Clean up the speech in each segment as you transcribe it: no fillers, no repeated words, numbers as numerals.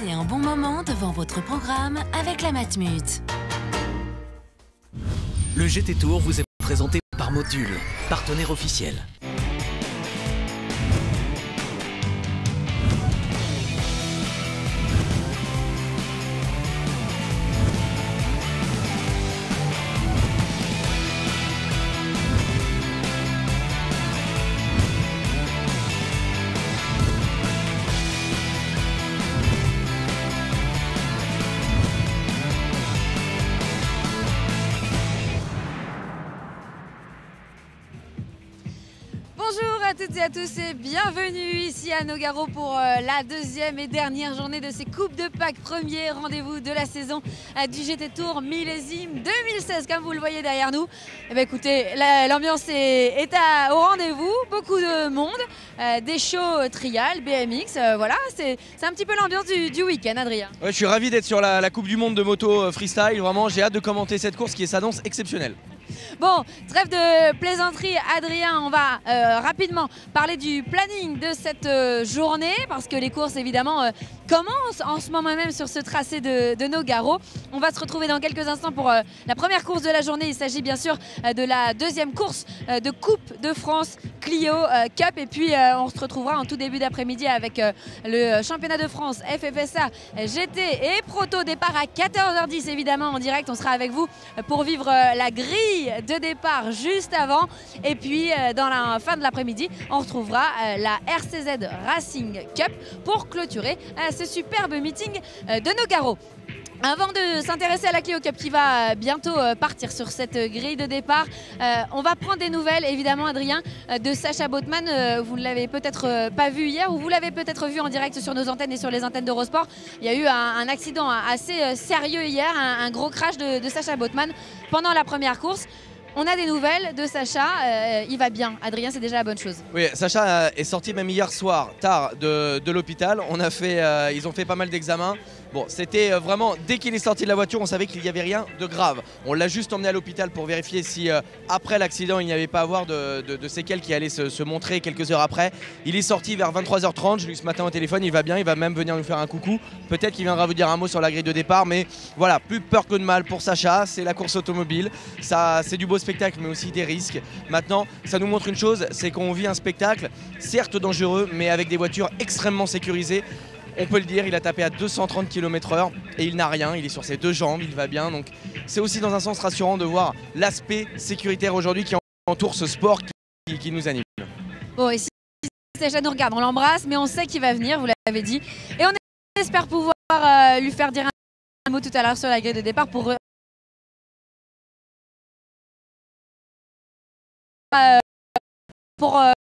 Passez un bon moment devant votre programme avec la Matmut. Le GT Tour vous est présenté par Module, partenaire officiel. Bonjour à toutes et à tous et bienvenue ici à Nogaro pour la deuxième et dernière journée de ces Coupes de Pâques, premier rendez-vous de la saison du GT Tour millésime 2016 comme vous le voyez derrière nous. Eh bien, écoutez, l'ambiance est au rendez-vous, beaucoup de monde, des shows trial, BMX, voilà, c'est un petit peu l'ambiance du week-end, Adrien. Ouais, je suis ravi d'être sur la Coupe du Monde de moto freestyle, vraiment j'ai hâte de commenter cette course qui s'annonce exceptionnelle. Bon, trêve de plaisanterie, Adrien, on va rapidement parler du planning de cette journée parce que les courses évidemment commencent en ce moment même sur ce tracé de Nogaro. On va se retrouver dans quelques instants pour la première course de la journée. Il s'agit bien sûr de la deuxième course de Coupe de France Clio Cup et puis on se retrouvera en tout début d'après-midi avec le championnat de France FFSA GT et Proto, départ à 14h10 évidemment en direct. On sera avec vous pour vivre la grille de départ juste avant et puis dans la fin de l'après-midi on retrouvera la RCZ Racing Cup pour clôturer ce superbe meeting de Nogaro. Avant de s'intéresser à la Clio Cup qui va bientôt partir sur cette grille de départ, on va prendre des nouvelles évidemment, Adrien, de Sacha Boatman. Vous ne l'avez peut-être pas vu hier ou vous l'avez peut-être vu en direct sur nos antennes et sur les antennes d'Eurosport. Il y a eu un accident assez sérieux hier, un gros crash de Sacha Boatman pendant la première course. On a des nouvelles de Sacha, il va bien. Adrien, c'est déjà la bonne chose. Oui, Sacha est sorti même hier soir, tard, de l'hôpital. Ils ont fait pas mal d'examens. Bon, c'était vraiment, dès qu'il est sorti de la voiture, on savait qu'il n'y avait rien de grave. On l'a juste emmené à l'hôpital pour vérifier si, après l'accident, il n'y avait pas à avoir de séquelles qui allaient se montrer quelques heures après. Il est sorti vers 23h30, je l'ai eu ce matin au téléphone, il va bien, il va même venir nous faire un coucou. Peut-être qu'il viendra vous dire un mot sur la grille de départ, mais voilà, plus peur que de mal pour Sacha, c'est la course automobile. Ça, c'est du beau spectacle, mais aussi des risques. Maintenant, ça nous montre une chose, c'est qu'on vit un spectacle, certes dangereux, mais avec des voitures extrêmement sécurisées. On peut le dire, il a tapé à 230 km/h et il n'a rien, il est sur ses deux jambes, il va bien. Donc c'est aussi dans un sens rassurant de voir l'aspect sécuritaire aujourd'hui qui entoure ce sport qui nous anime. Bon, et si Sacha nous regarde, on l'embrasse, mais on sait qu'il va venir, vous l'avez dit. Et on espère pouvoir lui faire dire un mot tout à l'heure sur la grille de départ pour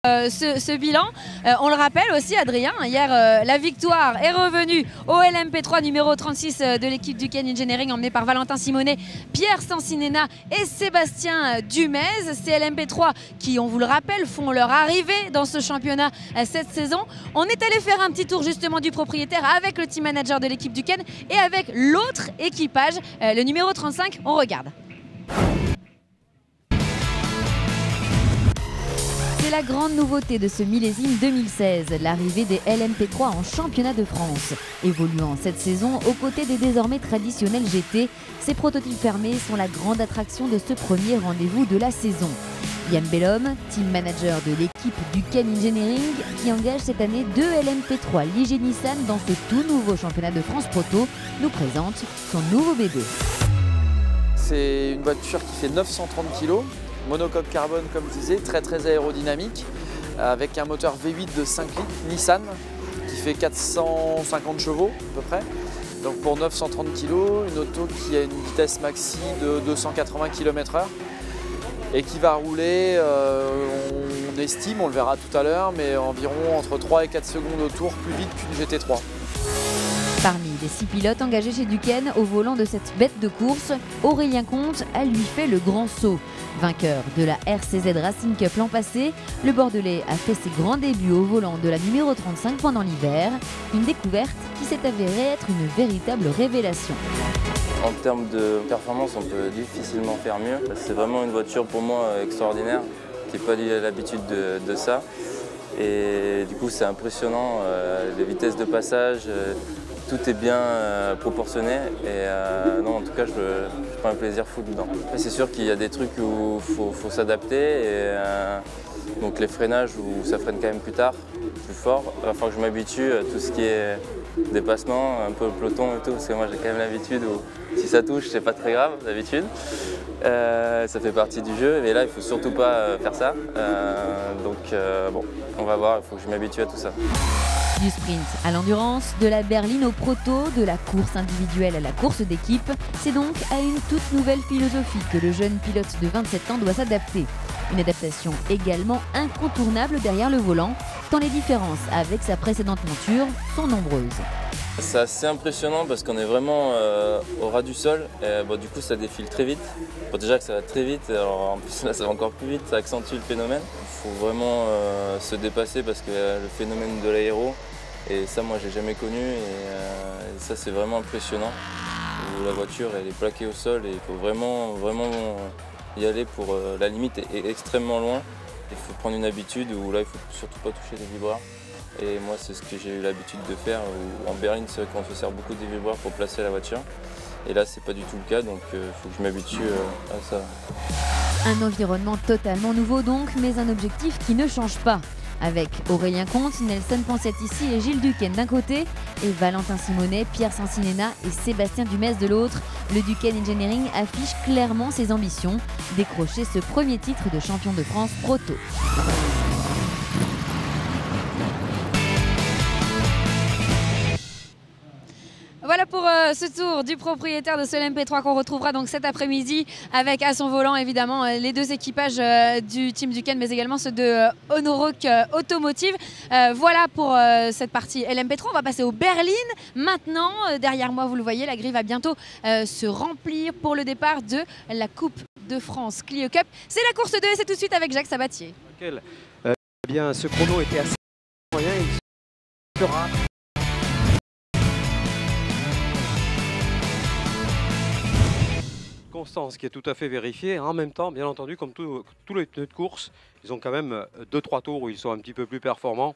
ce bilan. On le rappelle aussi, Adrien, hier la victoire est revenue au LMP3 numéro 36 de l'équipe du Ken Engineering emmenée par Valentin Simonet, Pierre Sancinena et Sébastien Dumez. Ces LMP3 qui, on vous le rappelle, font leur arrivée dans ce championnat cette saison. On est allé faire un petit tour justement du propriétaire avec le team manager de l'équipe du Ken et avec l'autre équipage, le numéro 35. On regarde. C'est la grande nouveauté de ce millésime 2016, l'arrivée des LMP3 en championnat de France. Évoluant cette saison aux côtés des désormais traditionnels GT, ces prototypes fermés sont la grande attraction de ce premier rendez-vous de la saison. Yann Bellhomme, team manager de l'équipe du Ken Engineering, qui engage cette année 2 LMP3 Ligier Nissan dans ce tout nouveau championnat de France Proto, nous présente son nouveau bébé. C'est une voiture qui fait 930 kg. Monocoque carbone comme je disais, très aérodynamique, avec un moteur V8 de 5 litres Nissan qui fait 450 chevaux à peu près. Donc pour 930 kg, une auto qui a une vitesse maxi de 280 km/h et qui va rouler, on estime, on le verra tout à l'heure, mais environ entre 3 et 4 secondes au tour plus vite qu'une GT3. Parmi les 6 pilotes engagés chez Duquesne au volant de cette bête de course, Aurélien Comte a lui fait le grand saut. Vainqueur de la RCZ Racing Cup l'an passé, le Bordelais a fait ses grands débuts au volant de la numéro 35 pendant l'hiver. Une découverte qui s'est avérée être une véritable révélation. En termes de performance, on peut difficilement faire mieux. C'est vraiment une voiture pour moi extraordinaire. Je n'ai pas l'habitude de ça. Et du coup, c'est impressionnant, les vitesses de passage, tout est bien proportionné et non, en tout cas je prends un plaisir fou dedans. C'est sûr qu'il y a des trucs où il faut s'adapter et donc les freinages où ça freine quand même plus tard, plus fort. Il va falloir que je m'habitue à tout ce qui est dépassement, un peu le peloton et tout, parce que moi j'ai quand même l'habitude où si ça touche c'est pas très grave d'habitude. Ça fait partie du jeu, mais là il faut surtout pas faire ça. Bon, on va voir, il faut que je m'habitue à tout ça. Du sprint à l'endurance, de la berline au proto, de la course individuelle à la course d'équipe, c'est donc à une toute nouvelle philosophie que le jeune pilote de 27 ans doit s'adapter. Une adaptation également incontournable derrière le volant, tant les différences avec sa précédente monture sont nombreuses. C'est assez impressionnant parce qu'on est vraiment au ras du sol et du coup ça défile très vite. Bon, déjà que ça va très vite, alors en plus là ça va encore plus vite, ça accentue le phénomène. Il faut vraiment se dépasser parce que le phénomène de l'aéro, et ça moi j'ai jamais connu et ça c'est vraiment impressionnant. Où la voiture elle est plaquée au sol et il faut vraiment y aller pour la limite est extrêmement loin. Il faut prendre une habitude où là il faut surtout pas toucher les vibreurs. Et moi c'est ce que j'ai eu l'habitude de faire. En berline c'est vrai qu'on se sert beaucoup des vibreurs pour placer la voiture. Et là c'est pas du tout le cas, donc il faut que je m'habitue à ça. Un environnement totalement nouveau donc, mais un objectif qui ne change pas. Avec Aurélien Comte, Nelson Poncetti et Gilles Duquesne d'un côté, et Valentin Simonet, Pierre Sancinena et Sébastien Dumès de l'autre, le Duquesne Engineering affiche clairement ses ambitions, décrocher ce premier titre de champion de France proto. Voilà pour ce tour du propriétaire de ce LMP3 qu'on retrouvera donc cet après-midi avec à son volant évidemment les deux équipages du team Duquesne mais également ceux de Honoroc Automotive. Voilà pour cette partie LMP3. On va passer au Berline maintenant. Derrière moi vous le voyez, la grille va bientôt se remplir pour le départ de la Coupe de France Clio Cup. C'est la course 2 et c'est tout de suite avec Jacques Sabatier. Bien, ce chrono était assez moyen. Il sera Constance qui est tout à fait vérifiée. En même temps, bien entendu, comme tous les pneus de course, ils ont quand même 2-3 tours où ils sont un petit peu plus performants.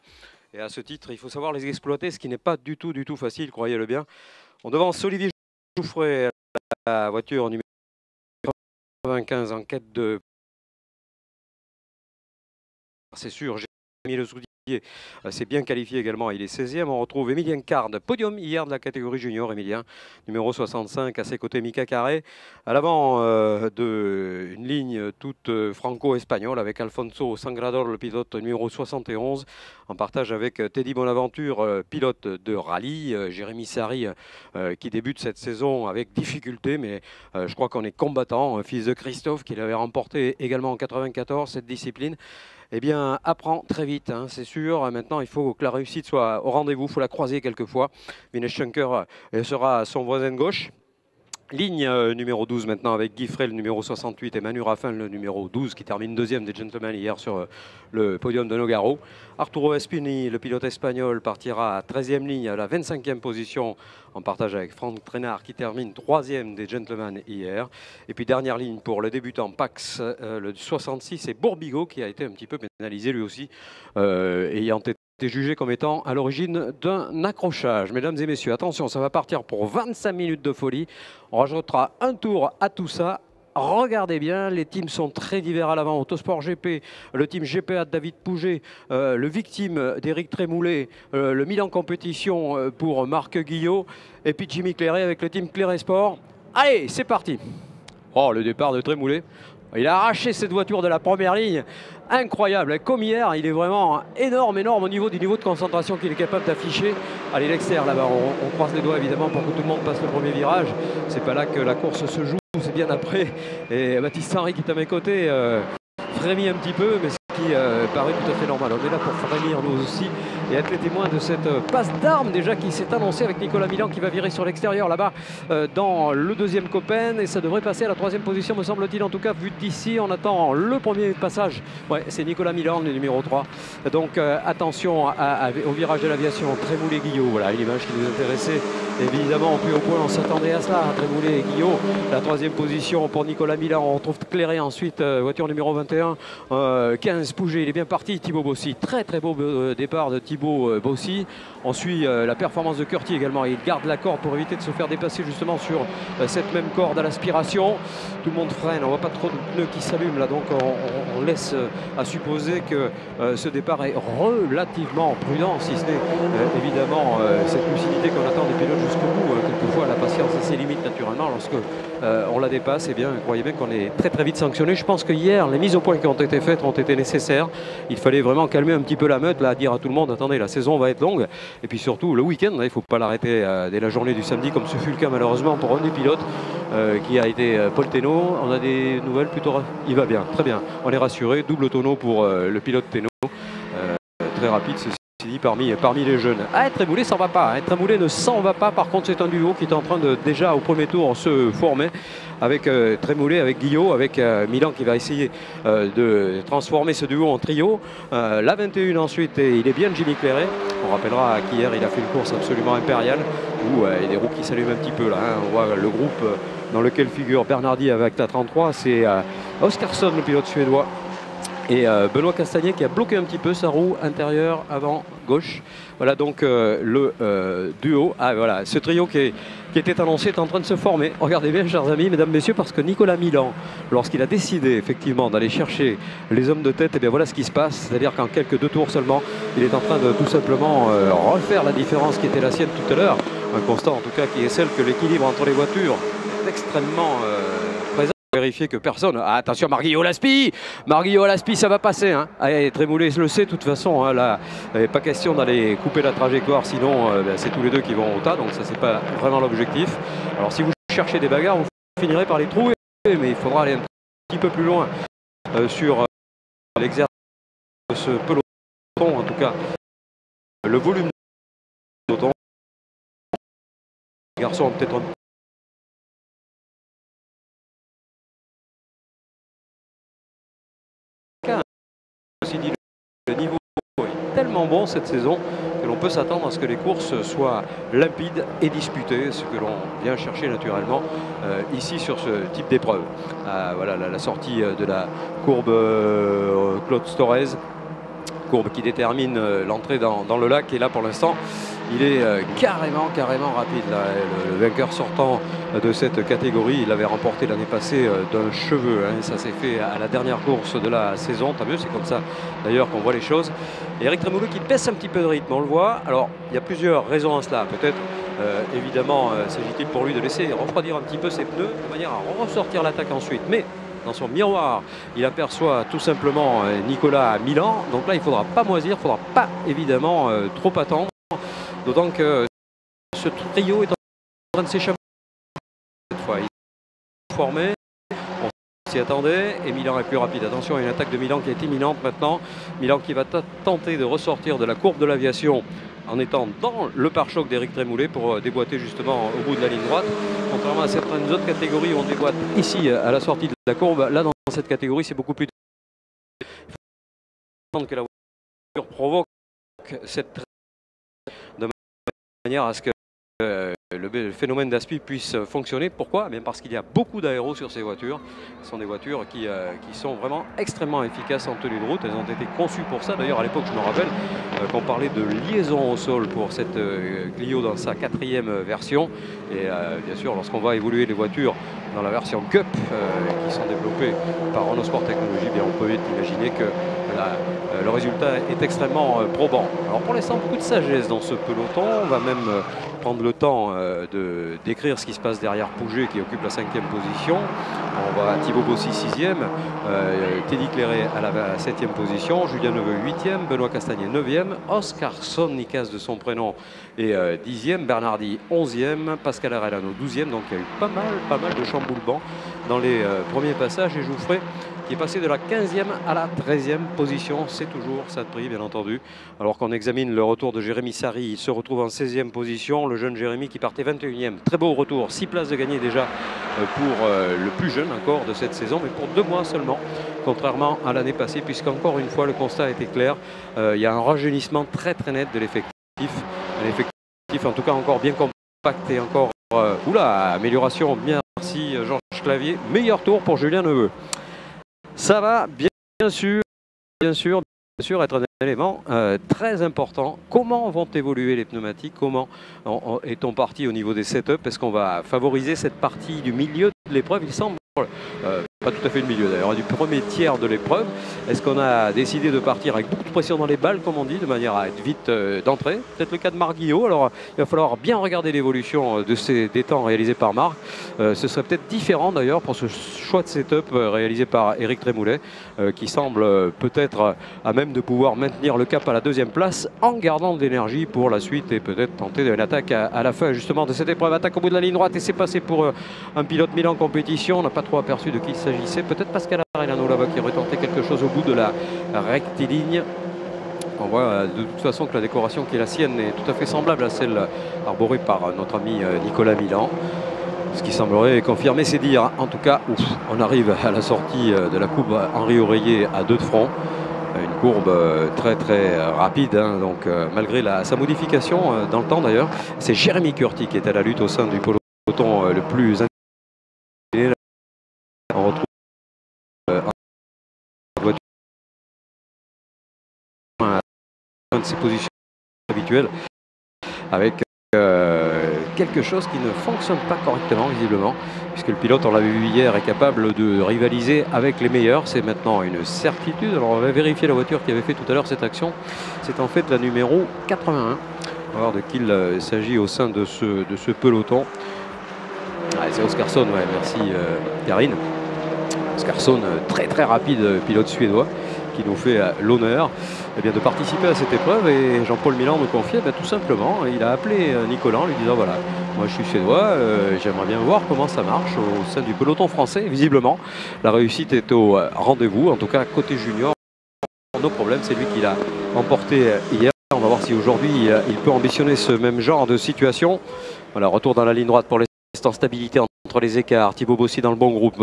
Et à ce titre, il faut savoir les exploiter, ce qui n'est pas du tout facile, croyez-le bien. On devance Olivier Jouffret, la voiture numéro 95 en quête de... C'est sûr, j'ai mis le Soudier. C'est bien qualifié également, il est 16e. On retrouve Emilien Card, podium hier de la catégorie junior. Emilien, numéro 65, à ses côtés Mika Carré. À l'avant une ligne toute franco-espagnole avec Alfonso Sangrador, le pilote numéro 71, en partage avec Teddy Bonaventure, pilote de rallye. Jérémy Sari qui débute cette saison avec difficulté, mais je crois qu'on est combattant. Fils de Christophe, qui l'avait remporté également en 94, cette discipline. Eh bien, apprend très vite, hein, c'est sûr. Maintenant, il faut que la réussite soit au rendez-vous. Il faut la croiser quelquefois. Vinesh Shankar sera son voisin de gauche. Ligne numéro 12 maintenant avec Guy Frey, le numéro 68, et Manu Raffin, le numéro 12, qui termine deuxième des gentlemen hier sur le podium de Nogaro. Arturo Espini, le pilote espagnol, partira à 13e ligne, à la 25e position, en partage avec Franck Trainard, qui termine 3e des gentlemen hier. Et puis dernière ligne pour le débutant Pax, le 66, et Bourbigo, qui a été un petit peu pénalisé lui aussi, ayant été jugé comme étant à l'origine d'un accrochage. Mesdames et messieurs, attention, ça va partir pour 25 minutes de folie. On rajoutera un tour à tout ça. Regardez bien, les teams sont très divers à l'avant. Autosport GP, le team GPA de David Pouget, le victime d'Éric Trémoulet, le Milan Compétition pour Marc Guillot, et puis Jimmy Clairet avec le team Clairet Sport. Allez, c'est parti. Oh, le départ de Trémoulet. Il a arraché cette voiture de la première ligne. Incroyable, comme hier, il est vraiment énorme au niveau du niveau de concentration qu'il est capable d'afficher. Allez, l'extérieur là-bas, on croise les doigts évidemment pour que tout le monde passe le premier virage. C'est pas là que la course se joue, c'est bien après. Et Baptiste Henry qui est à mes côtés frémit un petit peu, mais ce qui paraît tout à fait normal. On est là pour frémir nous aussi et être les témoins de cette passe d'armes déjà qui s'est annoncée avec Nicolas Milan qui va virer sur l'extérieur là-bas dans le deuxième Copen, et ça devrait passer à la troisième position me semble-t-il, en tout cas vu d'ici. On attend le premier passage. Ouais, c'est Nicolas Milan, le numéro 3. Donc attention au virage de l'aviation, Trémoulet-Guillot, voilà une image qui nous intéressait évidemment plus au point, on s'attendait à cela. Trémoulet et Guillot, la 3e position pour Nicolas Milan. On retrouve Cléré ensuite, voiture numéro 21, 15 Pouget, il est bien parti. Thibaut Bossy, très beau départ de Thibaut Bossy. On suit la performance de Curti également, il garde la corde pour éviter de se faire dépasser justement sur cette même corde à l'aspiration. Tout le monde freine, on voit pas trop de pneus qui s'allument là, donc on laisse à supposer que ce départ est relativement prudent, si ce n'est évidemment cette lucidité qu'on attend des pilotes jusqu'au bout. Quelquefois la patience a ses limites naturellement lorsque on la dépasse. Et bien croyez bien qu'on est très vite sanctionné. Je pense que hier les mises au point qui ont été faites ont été nécessaires. Il fallait vraiment calmer un petit peu la meute, là, dire à tout le monde attendez, la saison va être longue, et puis surtout le week-end, il ne faut pas l'arrêter dès la journée du samedi comme ce fut le cas malheureusement pour un des pilotes qui a été Paul Thénault. On a des nouvelles plutôt, il va bien, très bien, on est rassuré. Double tonneau pour le pilote Thénault, très rapide ceci dit parmi les jeunes. Trémoulet s'en va pas, Trémoulet ne s'en va pas. Par contre c'est un duo qui est en train de déjà au premier tour se former avec Trémoulet, avec Guillot, avec Milan qui va essayer de transformer ce duo en trio. La 21 ensuite, et il est bien Jimmy Cléré. On rappellera qu'hier il a fait une course absolument impériale où il y a des roues qui s'allument un petit peu là, On voit le groupe dans lequel figure Bernardi avec la 33, c'est Oskarsson le pilote suédois. Et Benoît Castagnet qui a bloqué un petit peu sa roue intérieure avant gauche. Voilà donc le duo. Voilà, ce trio qui était annoncé est en train de se former. Regardez bien, chers amis, mesdames, messieurs, parce que Nicolas Milan, lorsqu'il a décidé effectivement d'aller chercher les hommes de tête, et bien voilà ce qui se passe. C'est-à-dire qu'en quelques 2 tours seulement, il est en train de tout simplement refaire la différence qui était la sienne tout à l'heure. Un constat en tout cas qui est celle que l'équilibre entre les voitures est extrêmement présent. Vérifier que personne. Attention, Marguillo Laspi, ça va passer. Allez, Trémoulet le sait de toute façon. Là, il n'est pas question d'aller couper la trajectoire, sinon c'est tous les deux qui vont au tas. Donc ça, c'est pas vraiment l'objectif. Alors si vous cherchez des bagarres, vous finirez par les trouver, mais il faudra aller un petit peu plus loin sur l'exercice de ce peloton, en tout cas le volume de peloton. Les garçons ont peut-être le niveau est tellement bon cette saison que l'on peut s'attendre à ce que les courses soient limpides et disputées, ce que l'on vient chercher naturellement ici sur ce type d'épreuve. Voilà la sortie de la courbe Claude Storez, courbe qui détermine l'entrée dans le lac, et là pour l'instant il est carrément rapide là. Le vainqueur sortant de cette catégorie, il l'avait remporté l'année passée d'un cheveu, ça s'est fait à la dernière course de la saison, tant mieux, c'est comme ça d'ailleurs qu'on voit les choses. Et Eric Trémoulet qui baisse un petit peu de rythme, on le voit. Alors il y a plusieurs raisons à cela, peut-être évidemment s'agit-il pour lui de laisser refroidir un petit peu ses pneus de manière à ressortir l'attaque ensuite, mais dans son miroir, il aperçoit tout simplement Nicolas Milan. Donc là, il ne faudra pas moisir, il ne faudra pas évidemment trop attendre. D'autant que ce trio est en train de s'échapper cette fois. Il est formé, on s'y attendait, et Milan est plus rapide. Attention, il y a une attaque de Milan qui est imminente maintenant. Milan qui va tenter de ressortir de la courbe de l'aviation en étant dans le pare-choc d'Éric Trémoulet pour déboîter justement au bout de la ligne droite. Contrairement à certaines autres catégories où on déboîte ici à la sortie de la courbe, là dans cette catégorie c'est beaucoup plus difficile. Il faut attendre que la voiture provoque cette de manière à ce que le phénomène d'aspi puisse fonctionner. Pourquoi? Bien parce qu'il y a beaucoup d'aéros sur ces voitures. Ce sont des voitures qui sont vraiment extrêmement efficaces en tenue de route. Elles ont été conçues pour ça. D'ailleurs, à l'époque, je me rappelle qu'on parlait de liaison au sol pour cette Clio dans sa 4e version. Et bien sûr, lorsqu'on va évoluer les voitures dans la version Cup qui sont développées par Renault Sport Technologies, bien, on peut vite imaginer que le résultat est extrêmement probant. Alors pour l'instant, beaucoup de sagesse dans ce peloton. On va même prendre le temps de décrire ce qui se passe derrière Pouget qui occupe la 5e position. On va à Thibaut Bossy 6e, Teddy Cléré à la 7e position, Julien Neveu 8e, Benoît Castagnet 9e, Oskarsson Nikas de son prénom est 10e, Bernardi 11e, Pascal Arellano 12e. Donc il y a eu pas mal de chamboulements dans les premiers passages, et je vous ferai qui est passé de la 15e à la 13e position. C'est toujours ça de prix, bien entendu. Alors qu'on examine le retour de Jérémy Sarri, il se retrouve en 16e position. Le jeune Jérémy qui partait 21e. Très beau retour, 6 places de gagné déjà pour le plus jeune encore de cette saison, mais pour 2 mois seulement, contrairement à l'année passée, puisqu'encore une fois, le constat était clair. Il y a un rajeunissement très net de l'effectif. Un effectif en tout cas encore bien compris impact et encore... oula, amélioration, merci Georges Clavier. Meilleur tour pour Julien Neveu. Ça va bien sûr être un élément très important. Comment vont évoluer les pneumatiques? Comment est-on parti au niveau des setups? Est-ce qu'on va favoriser cette partie du milieu de l'épreuve? Il semble, pas tout à fait le milieu d'ailleurs, du premier tiers de l'épreuve. Est-ce qu'on a décidé de partir avec beaucoup de pression dans les balles, comme on dit, de manière à être vite d'entrée? Peut-être le cas de Marc Guillot. Alors il va falloir bien regarder l'évolution des temps réalisés par Marc. Ce serait peut-être différent d'ailleurs pour ce choix de setup réalisé par Éric Trémoulet, qui semble peut-être à même de pouvoir maintenir le cap à la deuxième place en gardant de l'énergie pour la suite et peut-être tenter une attaque à la fin justement de cette épreuve. Attaque au bout de la ligne droite et c'est passé pour un pilote Milan Compétition. On n'a pas trop aperçu de qui il s'agissait. Peut-être Pascal Arellano là-bas qui aurait tenté quelque chose au bout de la rectiligne. On voit de toute façon que la décoration qui est la sienne est tout à fait semblable à celle arborée par notre ami Nicolas Milan. Ce qui semblerait confirmer ses dires. En tout cas, on arrive à la sortie de la courbe Henri Oreiller à 2 de front. Une courbe très rapide, hein, donc malgré sa modification dans le temps d'ailleurs. C'est Jérémy Curti qui est à la lutte au sein du peloton le plus incliné. On retrouve voiture de ses positions habituelles avec quelque chose qui ne fonctionne pas correctement visiblement, puisque le pilote, on l'a vu hier, est capable de rivaliser avec les meilleurs. C'est maintenant une certitude. Alors on va vérifier la voiture qui avait fait tout à l'heure cette action. C'est en fait la numéro 81. On va voir de qui il s'agit au sein de ce peloton. Ah, c'est Oscarsson, ouais, merci Karine. Oscarsson, très rapide pilote suédois, qui nous fait l'honneur de participer à cette épreuve. Et Jean-Paul Milan nous confiait tout simplement, il a appelé Nicolas en lui disant voilà, moi je suis suédois, j'aimerais bien voir comment ça marche au sein du peloton français. Visiblement, la réussite est au rendez-vous, en tout cas côté junior. Nos problèmes, c'est lui qui l'a emporté hier. On va voir si aujourd'hui il peut ambitionner ce même genre de situation. Voilà, retour dans la ligne droite pour l'instant, stabilité entre les écarts. Thibaut Bossy dans le bon groupe,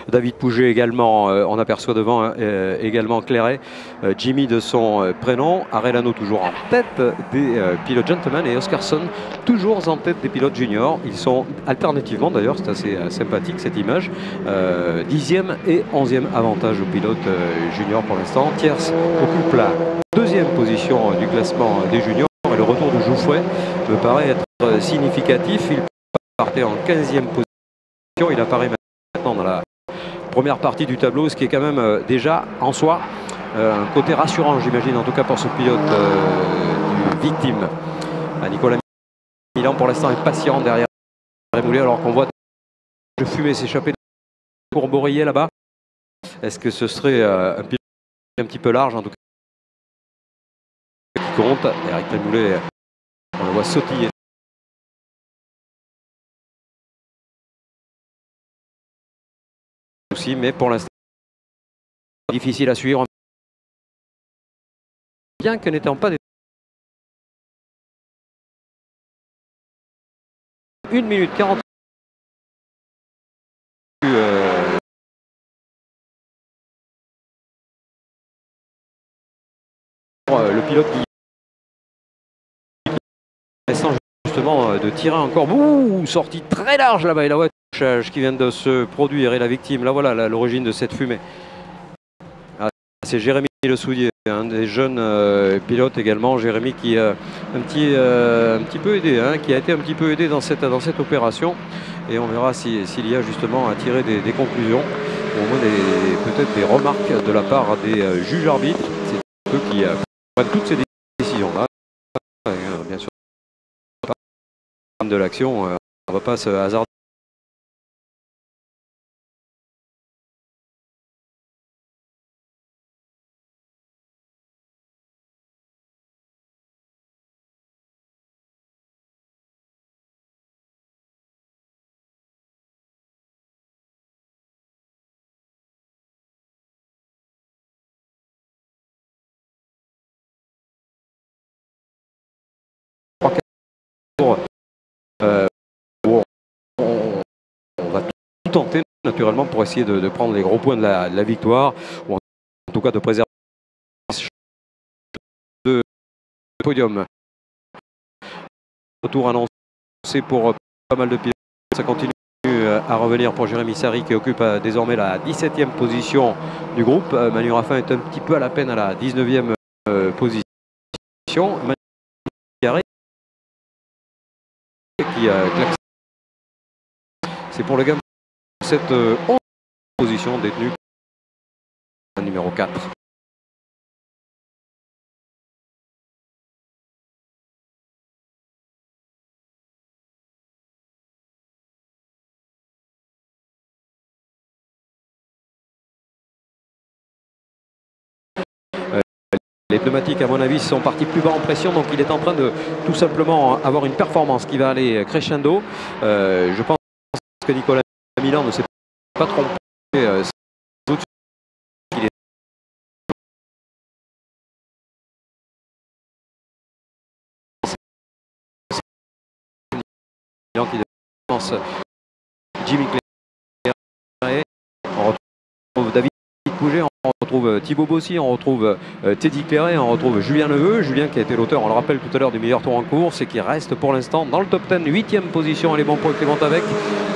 David Pouget également, on aperçoit devant également Clairet, Jimmy de son prénom, Arellano toujours en tête des pilotes gentlemen et Oscarsson toujours en tête des pilotes juniors. Ils sont alternativement d'ailleurs, c'est assez sympathique cette image, 10e et 11e avantage aux pilotes juniors pour l'instant. Thiers occupe la 2e position du classement des juniors et le retour de Jouffret me paraît être significatif. Il partait en 15e position. Il apparaît maintenant dans la première partie du tableau, ce qui est quand même déjà en soi un côté rassurant, j'imagine, en tout cas pour ce pilote du victime. Nicolas Milan pour l'instant est patient derrière Rémoulé alors qu'on voit le fumée s'échapper pour Boreillet là-bas. Est-ce que ce serait un pilote un petit peu large en tout cas qui compte? Eric Rémoulé, on le voit sautiller. Mais pour l'instant difficile à suivre, bien que n'étant pas des 1 minute 40 le pilote qui essaie justement de tirer encore, sortie très large là-bas et la voiture qui vient de se produire et la victime, là voilà l'origine de cette fumée. Ah, c'est Jérémy Le Soudier, un des jeunes pilotes également. Jérémy qui a un petit peu aidé, hein, qui a été un petit peu aidé dans cette opération. Et on verra s'il y a justement à tirer des conclusions, ou au moins peut-être des remarques de la part des juges arbitres. C'est eux qui prennent toutes ces décisions-là. Bien sûr, de l'action, on ne va pas se hasarder. On va tout tenter naturellement pour essayer de prendre les gros points de la victoire, ou en tout cas de préserver le podium. Retour annoncé c'est pour pas mal de pilotes. Ça continue à revenir pour Jérémy Sarri qui occupe désormais la 17e position du groupe. Manu Raffin est un petit peu à la peine à la 19e position. Manu Carré qui claque. C'est pour le gain de cette 11e position détenue numéro 4. Les pneumatiques, à mon avis, sont partis plus bas en pression, donc il est en train de tout simplement avoir une performance qui va aller crescendo. Je pense que Nicolas Milan ne s'est pas trompé. Il est Milan qui défense Jimmy Claret. On retrouve David Pouget, on retrouve Thibaut Bossy, on retrouve Teddy Clairet, on retrouve Julien Neveu. Julien qui a été l'auteur, on le rappelle tout à l'heure, du meilleur tour en course et qui reste pour l'instant dans le top 10, 8e position. Les bons points qui vont avec.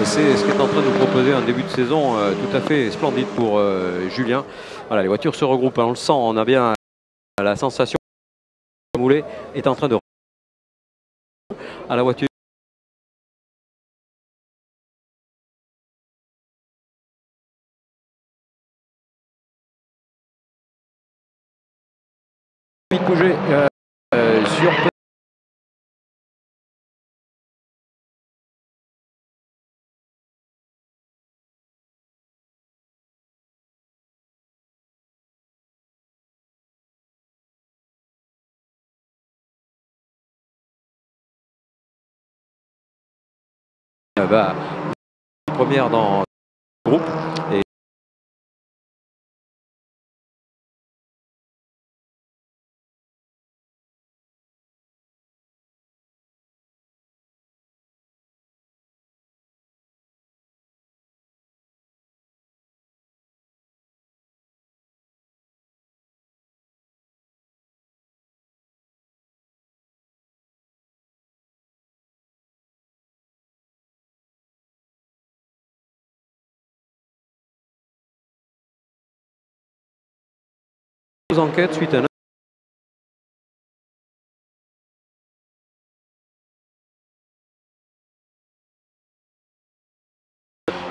C'est ce qui est en train de nous proposer un début de saison tout à fait splendide pour Julien. Voilà, les voitures se regroupent, on le sent, on a bien la sensation que Moulet est en train de à la voiture. Pouget sur va première dans le groupe et aux enquêtes suite à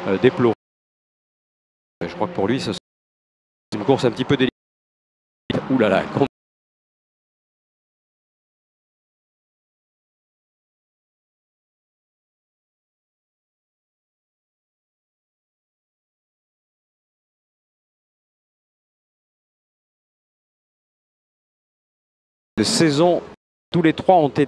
un déploré. Je crois que pour lui, c'est une course un petit peu délicate. Ouh là là, de saison, tous les trois ont été.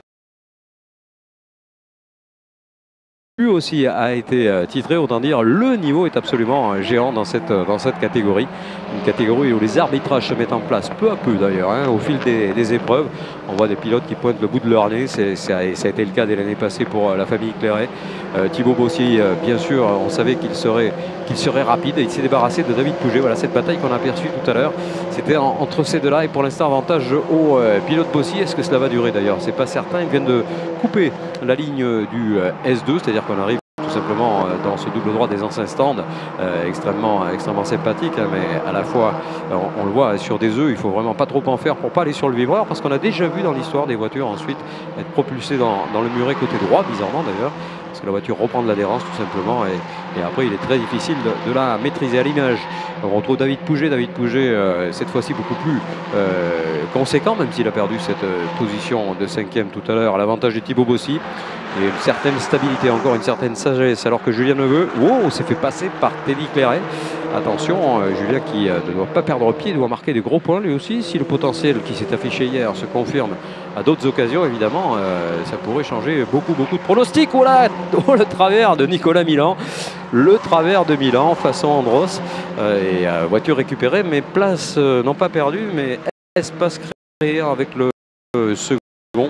Lui aussi a été titré, autant dire le niveau est absolument géant dans cette catégorie. Une catégorie où les arbitrages se mettent en place peu à peu d'ailleurs, hein, au fil des épreuves. On voit des pilotes qui pointent le bout de leur nez, ça a été le cas dès l'année passée pour la famille Clairet. Thibaut Bossy, bien sûr, on savait qu'il serait rapide et il s'est débarrassé de David Pouget. Voilà cette bataille qu'on a aperçue tout à l'heure. C'était entre ces deux-là et pour l'instant avantage au pilote Bossy. Est-ce que cela va durer d'ailleurs? C'est pas certain. Ils viennent de couper la ligne du S2, c'est-à-dire qu'on arrive tout simplement dans ce double droit des anciens stands, extrêmement sympathique, hein, mais à la fois on le voit sur des œufs, il faut vraiment pas trop en faire pour pas aller sur le vibreur, parce qu'on a déjà vu dans l'histoire des voitures ensuite être propulsées dans le muret côté droit, bizarrement d'ailleurs, parce que la voiture reprend de l'adhérence tout simplement, et après il est très difficile de la maîtriser. À l'image, on retrouve David Pouget, cette fois-ci beaucoup plus conséquent, même s'il a perdu cette position de 5e tout à l'heure, à l'avantage de Thibaut Bossy. Et une certaine stabilité, encore une certaine sagesse, alors que Julien Neveu s'est fait passer par Teddy Clairet. Attention, Julien qui ne doit pas perdre pied, doit marquer des gros points lui aussi. Si le potentiel qui s'est affiché hier se confirme à d'autres occasions, évidemment, ça pourrait changer beaucoup de pronostics. Oh là, le travers de Nicolas Milan, le travers de Milan façon Andros, et voiture récupérée, mais place non pas perdue, mais espace créé avec le second.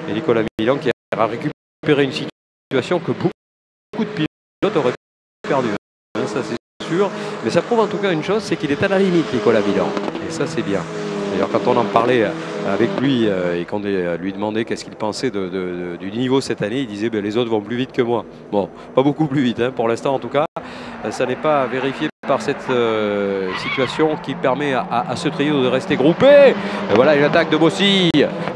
Et Nicolas Milan qui a récupéré une situation que beaucoup de pilotes auraient perdu, hein, ça c'est sûr, mais ça prouve en tout cas une chose, c'est qu'il est à la limite, Nicolas Milan, et ça c'est bien. D'ailleurs, quand on en parlait avec lui et qu'on lui demandait qu'est-ce qu'il pensait du niveau cette année, il disait ben, les autres vont plus vite que moi. Bon, pas beaucoup plus vite, hein, pour l'instant en tout cas. Ça n'est pas vérifié par cette situation qui permet à ce trio de rester groupé. Et voilà une attaque de Bossy,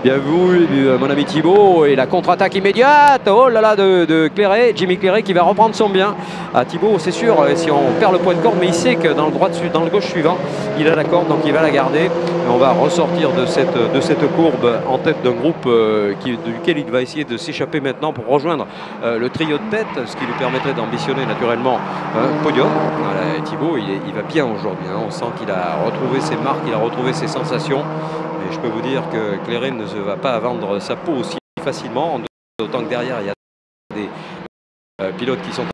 bien vu mon ami Thibaut, et la contre-attaque immédiate, oh là là, de Clairet, Jimmy Clairet qui va reprendre son bien. À Thibaut, c'est sûr, si on perd le point de corde, mais il sait que dans le gauche suivant, il a la corde, donc il va la garder. Et on va ressortir de cette courbe en tête d'un groupe duquel il va essayer de s'échapper maintenant pour rejoindre le trio de tête, ce qui lui permettrait d'ambitionner naturellement un podium. Voilà, Thibaut, il va bien aujourd'hui, hein. On sent qu'il a retrouvé ses marques, il a retrouvé ses sensations. Mais je peux vous dire que Clairet ne se va pas vendre sa peau aussi facilement, d'autant que derrière, il y a des pilotes qui sont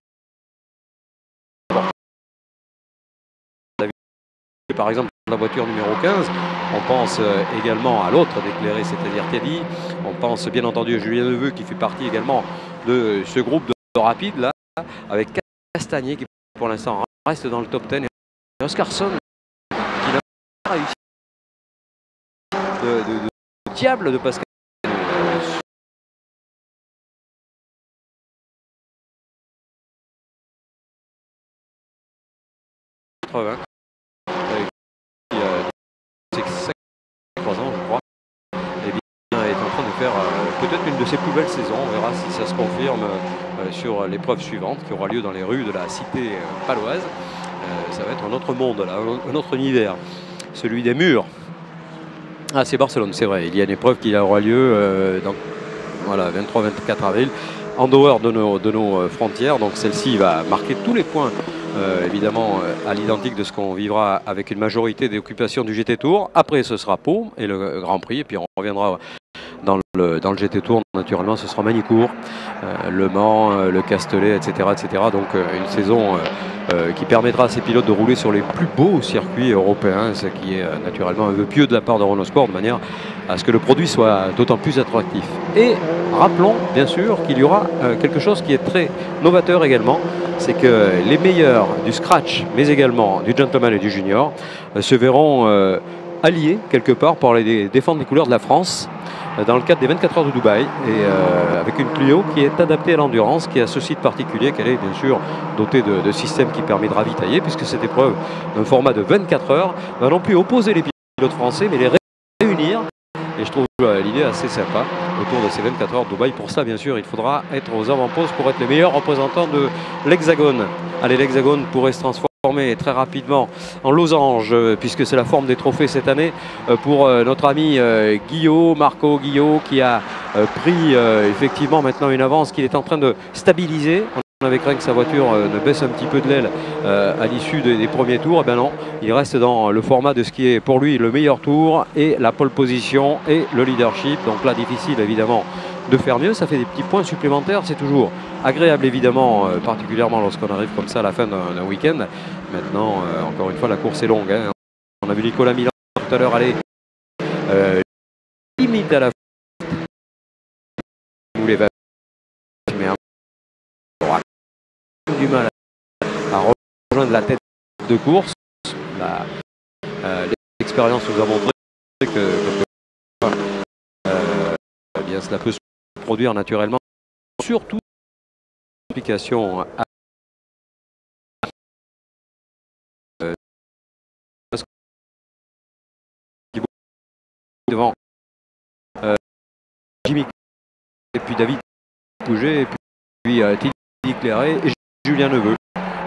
par exemple la voiture numéro 15, on pense également à l'autre d'éclairé, c'est-à-dire Teddy. On pense bien entendu à Julien Neveu qui fait partie également de ce groupe de rapides là, avec Castagnier qui pour l'instant reste dans le top 10 et Oscarson qui n'a pas réussi de diable de Pascal. Peut-être une de ses plus belles saisons, on verra si ça se confirme sur l'épreuve suivante qui aura lieu dans les rues de la cité paloise. Ça va être un autre monde, là, un autre univers, celui des murs. Ah, c'est Barcelone, c'est vrai, il y a une épreuve qui aura lieu dans, voilà, 23-24 avril, en dehors de nos frontières, donc celle-ci va marquer tous les points. Évidemment à l'identique de ce qu'on vivra avec une majorité des occupations du GT Tour. Après ce sera Pau et le Grand Prix, et puis on reviendra dans le GT Tour, naturellement ce sera Magny-Cours, Le Mans, le Castellet, etc. Donc une saison qui permettra à ces pilotes de rouler sur les plus beaux circuits européens, ce qui est naturellement un vœu pieux de la part de Renault Sport, de manière à ce que le produit soit d'autant plus attractif. Et rappelons bien sûr qu'il y aura quelque chose qui est très novateur également, c'est que les meilleurs du scratch, mais également du gentleman et du junior, se verront alliés quelque part pour aller défendre les couleurs de la France dans le cadre des 24 heures de Dubaï, et avec une Clio qui est adaptée à l'endurance, qui a ce site particulier qu'elle est bien sûr dotée de systèmes qui permet de ravitailler, puisque cette épreuve d'un format de 24 heures va non plus opposer les pilotes français, mais les réunir. Et je trouve l'idée assez sympa autour de ces 24 heures de Dubaï. Pour ça, bien sûr, il faudra être aux avant-postes pour être les meilleurs représentants de l'Hexagone. Allez, l'Hexagone pourrait se transformer très rapidement en losange, puisque c'est la forme des trophées cette année pour notre ami Marco Guillot, qui a pris effectivement maintenant une avance qu'il est en train de stabiliser. On avait craint que sa voiture ne baisse un petit peu de l'aile à l'issue des premiers tours. Et bien non, il reste dans le format de ce qui est pour lui le meilleur tour, et la pole position et le leadership. Donc là, difficile évidemment de faire mieux. Ça fait des petits points supplémentaires. C'est toujours agréable évidemment, particulièrement lorsqu'on arrive comme ça à la fin d'un week-end. Maintenant, encore une fois, la course est longue, hein. On a vu Nicolas Milan tout à l'heure aller limite à la mais du mal à rejoindre la tête de course. L'expérience nous a montré que bien, cela peut se produire naturellement, surtout application devant Jimmy et puis David Pouget et puis Teddy Clairet et Julien Neveu.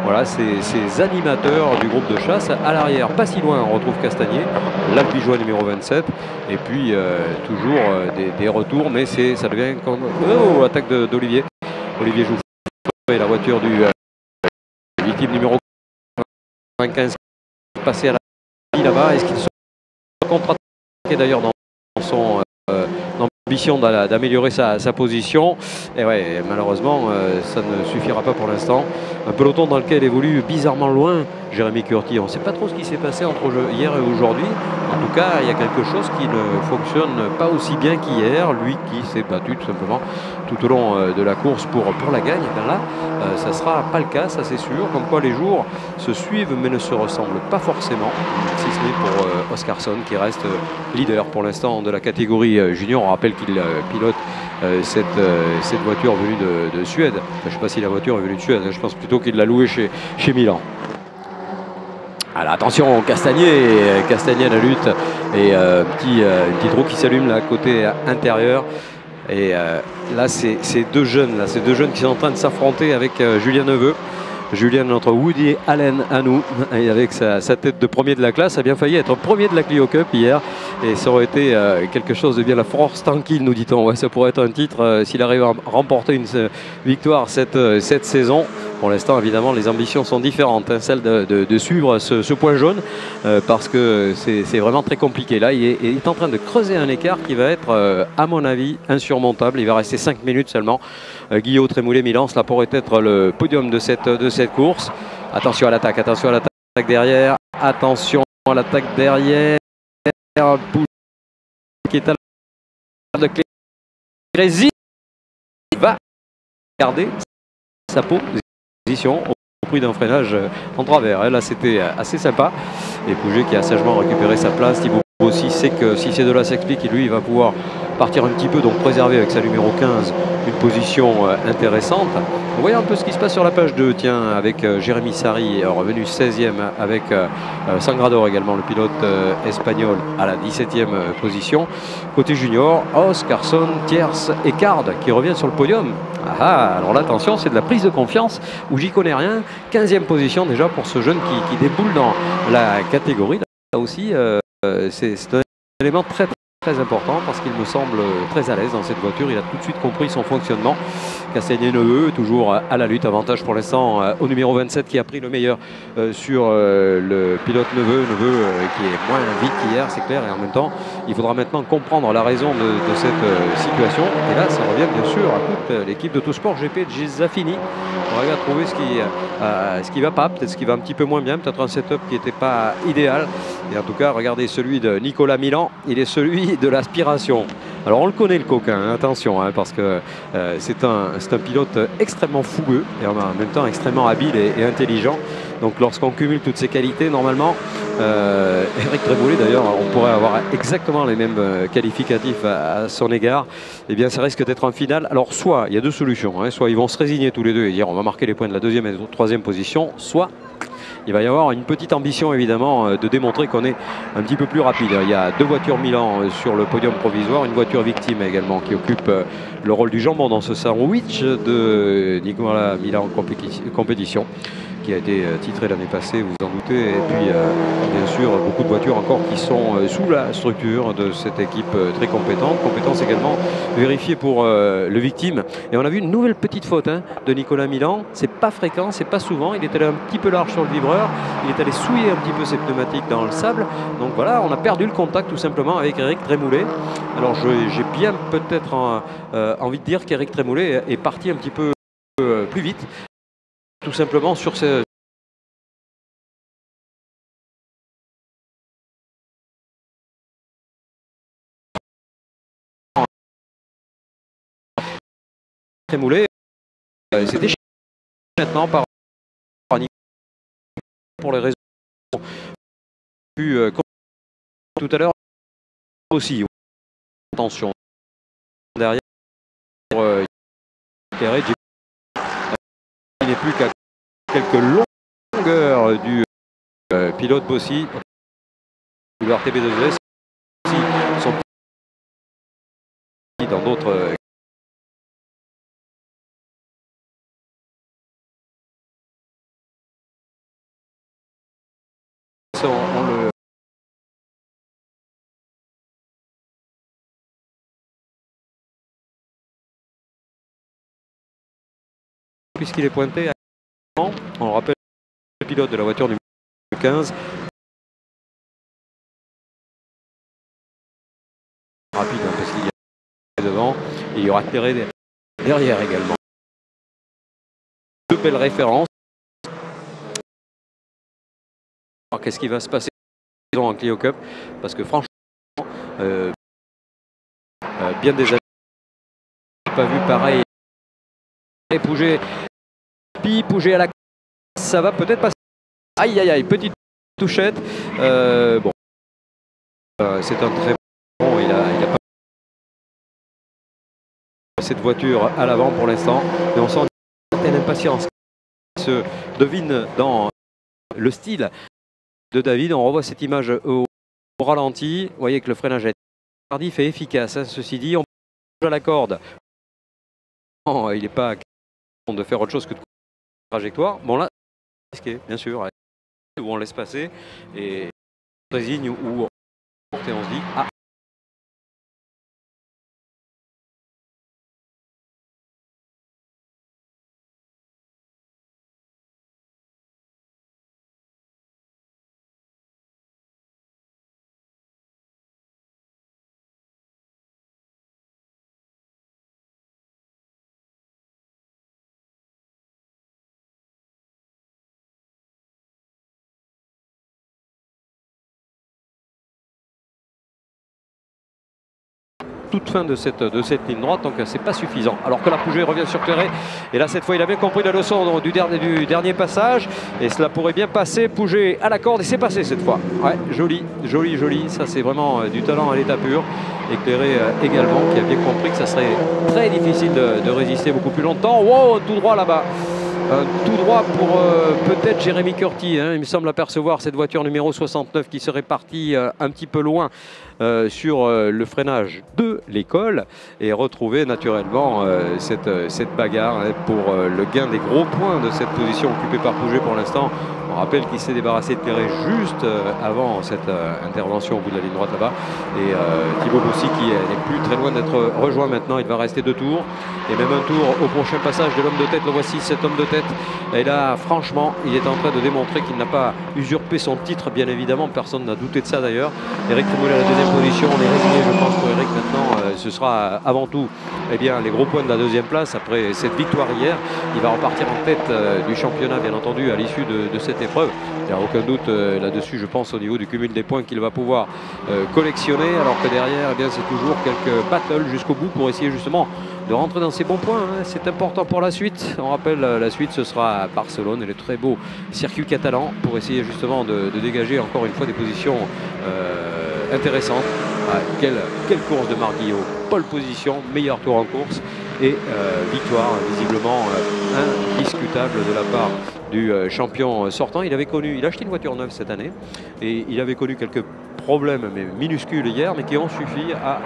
Voilà, ces animateurs du groupe de chasse. À l'arrière, pas si loin, on retrouve Castagnier, l'Albigeois numéro 27. Et puis toujours des retours, mais ça devient comme attaque d'Olivier. Olivier Jouffre et la voiture du victime numéro 95 passé à la là-bas. Est-ce qu'il se contre-attaqué d'ailleurs dans son ambition d'améliorer sa position? Et ouais, malheureusement, ça ne suffira pas pour l'instant. Un peloton dans lequel évolue bizarrement loin Jérémy Curti. On ne sait pas trop ce qui s'est passé entre hier et aujourd'hui. En tout cas, il y a quelque chose qui ne fonctionne pas aussi bien qu'hier. Lui qui s'est battu tout simplement tout au long de la course pour la gagne. Et bien là, ça ne sera pas le cas, ça c'est sûr. Comme quoi les jours se suivent mais ne se ressemblent pas forcément, si ce n'est pour Oscarsson qui reste leader pour l'instant de la catégorie junior. On rappelle qu'il pilote cette voiture venue de Suède. Je ne sais pas si la voiture est venue de Suède, je pense plutôt qu'il l'a louée chez Milan. Alors attention, Castagnier à la lutte et une petite roue qui s'allume là côté intérieur. Et là c'est deux jeunes qui sont en train de s'affronter avec Julien Neveu. Julien, notre Woody Allen à nous, et avec sa tête de premier de la classe, a bien failli être premier de la Clio Cup hier. Et ça aurait été quelque chose de bien la force tranquille, nous dit-on. Ouais, ça pourrait être un titre s'il arrive à remporter une victoire cette saison. Pour l'instant, évidemment, les ambitions sont différentes. Hein, celle de suivre ce point jaune, parce que c'est vraiment très compliqué. Là, il est en train de creuser un écart qui va être, à mon avis, insurmontable. Il va rester 5 minutes seulement. Guillaume Trémoulet-Milan, cela pourrait être le podium de cette course. Attention à l'attaque derrière. Attention à l'attaque derrière. Qui est à la de Clézy va garder sa position au prix d'un freinage en travers. Là, c'était assez sympa. Et Pouget qui a sagement récupéré sa place. Thibaut aussi sait que si ces deux-là s'expliquent, lui, il va pouvoir partir un petit peu, donc préserver avec sa numéro 15 une position intéressante. Vous voyez un peu ce qui se passe sur la page 2, tiens, avec Jérémy Sarri, revenu 16e, avec Sangrador également, le pilote espagnol, à la 17e position. Côté junior, Oscarsson, Thiers et Card qui revient sur le podium. Alors là, attention, c'est de la prise de confiance où j'y connais rien. 15e position déjà pour ce jeune qui déboule dans la catégorie. Là aussi, c'est un élément très important parce qu'il me semble très à l'aise dans cette voiture. Il a tout de suite compris son fonctionnement. Castagnier-Neveu toujours à la lutte. Avantage pour l'instant au numéro 27 qui a pris le meilleur sur le pilote Neveu qui est moins vite qu'hier, c'est clair. Et en même temps, il faudra maintenant comprendre la raison de cette situation. Et là, ça revient bien sûr à toute l'équipe d'Autosport GP de Gisafini. On va trouver ce qui va pas, peut-être ce qui va un petit peu moins bien, peut-être un setup qui n'était pas idéal. Et en tout cas, regardez celui de Nicolas Milan, il est celui de l'aspiration. Alors on le connaît le coquin, hein, attention, hein, parce que c'est un pilote extrêmement fougueux et en même temps extrêmement habile et intelligent. Donc lorsqu'on cumule toutes ces qualités, normalement, Eric Trémoulet d'ailleurs, on pourrait avoir exactement les mêmes qualificatifs à son égard. Eh bien ça risque d'être en finale. Alors soit, il y a deux solutions, hein, soit ils vont se résigner tous les deux et dire on va marquer les points de la deuxième et de la troisième position, soit il va y avoir une petite ambition évidemment de démontrer qu'on est un petit peu plus rapide. Il y a deux voitures Milan sur le podium provisoire, une voiture victime également qui occupe le rôle du jambon dans ce sandwich de Nicolas Milan compétition, qui a été titré l'année passée, vous vous en doutez. Et puis bien sûr beaucoup de voitures encore qui sont sous la structure de cette équipe très compétente. Compétence également vérifiée pour le victime. Et on a vu une nouvelle petite faute de Nicolas Milan. C'est pas fréquent, c'est pas souvent. Il est allé un petit peu large sur le vibreur. Il est allé souiller un petit peu ses pneumatiques dans le sable. Donc voilà, on a perdu le contact tout simplement avec Eric Trémoulet. Alors j'ai bien peut-être envie de dire qu'Eric Trémoulet est parti un petit peu plus vite. Tout simplement sur ce Trémoulet, c'était maintenant par pour les raisons plus tout à l'heure aussi. Attention derrière, il n'est plus qu'à quelques longueurs du pilote Bossy. Le RTB2S aussi sont dans d'autres puisqu'il est pointé, on rappelle le pilote de la voiture numéro 15. Rapide parce qu'il y a devant et il y aura Terré derrière également. Deux belles références. qu'est-ce qui va se passer en Clio Cup, parce que franchement, bien des années, pas vu pareil. Et Pouget à la ça va peut-être passer. Aïe aïe aïe, petite touchette. Bon, c'est un très bon. Il a pas cette voiture à l'avant pour l'instant, mais on sent une certaine impatience qui se devine dans le style de David. On revoit cette image au ralenti. Vous voyez que le freinage est tardif et efficace. Hein. Ceci dit, on bouge à la corde. Non, il n'est pas de faire autre chose que de trajectoire. Bon là, risqué, bien sûr, où on laisse passer et on résigne ou on se dit ah. Toute fin de cette ligne droite, donc c'est pas suffisant. Alors que la Pouget revient sur Clairet, et là cette fois il a bien compris la leçon du dernier passage, et cela pourrait bien passer. Pouget à la corde, et c'est passé cette fois. Ouais, joli, joli, joli, ça c'est vraiment du talent à l'état pur. Et Clairet également, qui a bien compris que ça serait très difficile de résister beaucoup plus longtemps. Wow, tout droit là-bas. Tout droit pour peut-être Jérémy Curti, hein. Il me semble apercevoir cette voiture numéro 69 qui serait partie un petit peu loin sur le freinage de l'école, et retrouver naturellement cette bagarre, hein, pour le gain des gros points de cette position occupée par Pouget pour l'instant. On rappelle qu'il s'est débarrassé de Clairet juste avant cette intervention au bout de la ligne droite là-bas, et Thibaut Bossy qui n'est plus très loin d'être rejoint maintenant. Il va rester 2 tours et même un tour au prochain passage de l'homme de tête. Le voici, cet homme de tête, et là franchement il est en train de démontrer qu'il n'a pas usurpé son titre, bien évidemment, personne n'a douté de ça d'ailleurs. Éric Trémollet à la deuxième position, on est résigné je pense pour Éric maintenant. Ce sera avant tout bien, les gros points de la deuxième place après cette victoire hier. Il va repartir en tête du championnat bien entendu à l'issue de cette épreuve. Il n'y a aucun doute là-dessus, je pense, au niveau du cumul des points qu'il va pouvoir collectionner, alors que derrière c'est toujours quelques battles jusqu'au bout pour essayer justement de rentrer dans ces bons points, hein. C'est important pour la suite. On rappelle, la suite ce sera à Barcelone et le très beau circuit catalan, pour essayer justement de dégager encore une fois des positions intéressantes. Ah, quelle course de Marc Guillot, pole position, meilleur tour en course, et victoire visiblement indiscutable de la part du champion sortant. Il a acheté une voiture neuve cette année, et il avait connu quelques problèmes mais minuscules hier, mais qui ont suffi à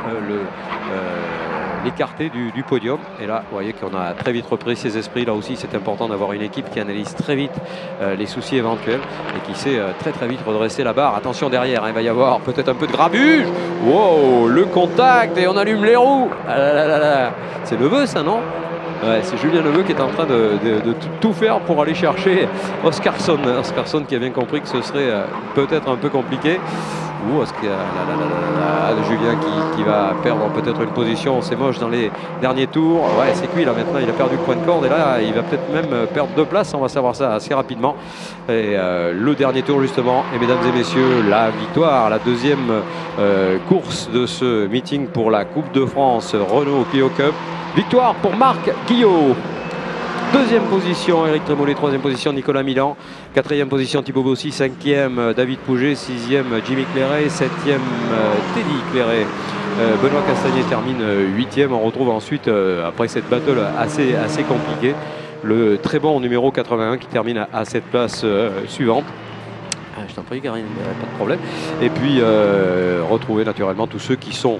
l'écarter du podium. Et là vous voyez qu'on a très vite repris ses esprits. Là aussi c'est important d'avoir une équipe qui analyse très vite les soucis éventuels et qui sait très vite redresser la barre. Attention derrière, hein, il va y avoir peut-être un peu de grabuge. Wow, le contact, et on allume les roues. Ah là là là. C'est Neveu ça, non? Ouais, c'est Julien Neveu qui est en train de tout faire pour aller chercher Oscarson. Oscarson qui a bien compris que ce serait peut-être un peu compliqué. Ouh, Julien qui va perdre peut-être une position, c'est moche dans les derniers tours. Ouais, c'est cuit là maintenant, il a perdu le point de corde, et là il va peut-être même perdre 2 places, on va savoir ça assez rapidement. Et le dernier tour justement, et mesdames et messieurs, la victoire, la deuxième course de ce meeting pour la Coupe de France Renault Clio Cup. Victoire pour Marc Guillot. Deuxième position Éric Trémollet, troisième position Nicolas Milan, quatrième position Thibaut Bossy, cinquième David Pouget, sixième Jimmy Clairet, septième Teddy Clairet. Benoît Castagnet termine huitième. On retrouve ensuite, après cette battle assez compliquée, le très bon numéro 81 qui termine à cette place suivante. Je t'en prie Karine, pas de problème. Et puis retrouver naturellement tous ceux qui sont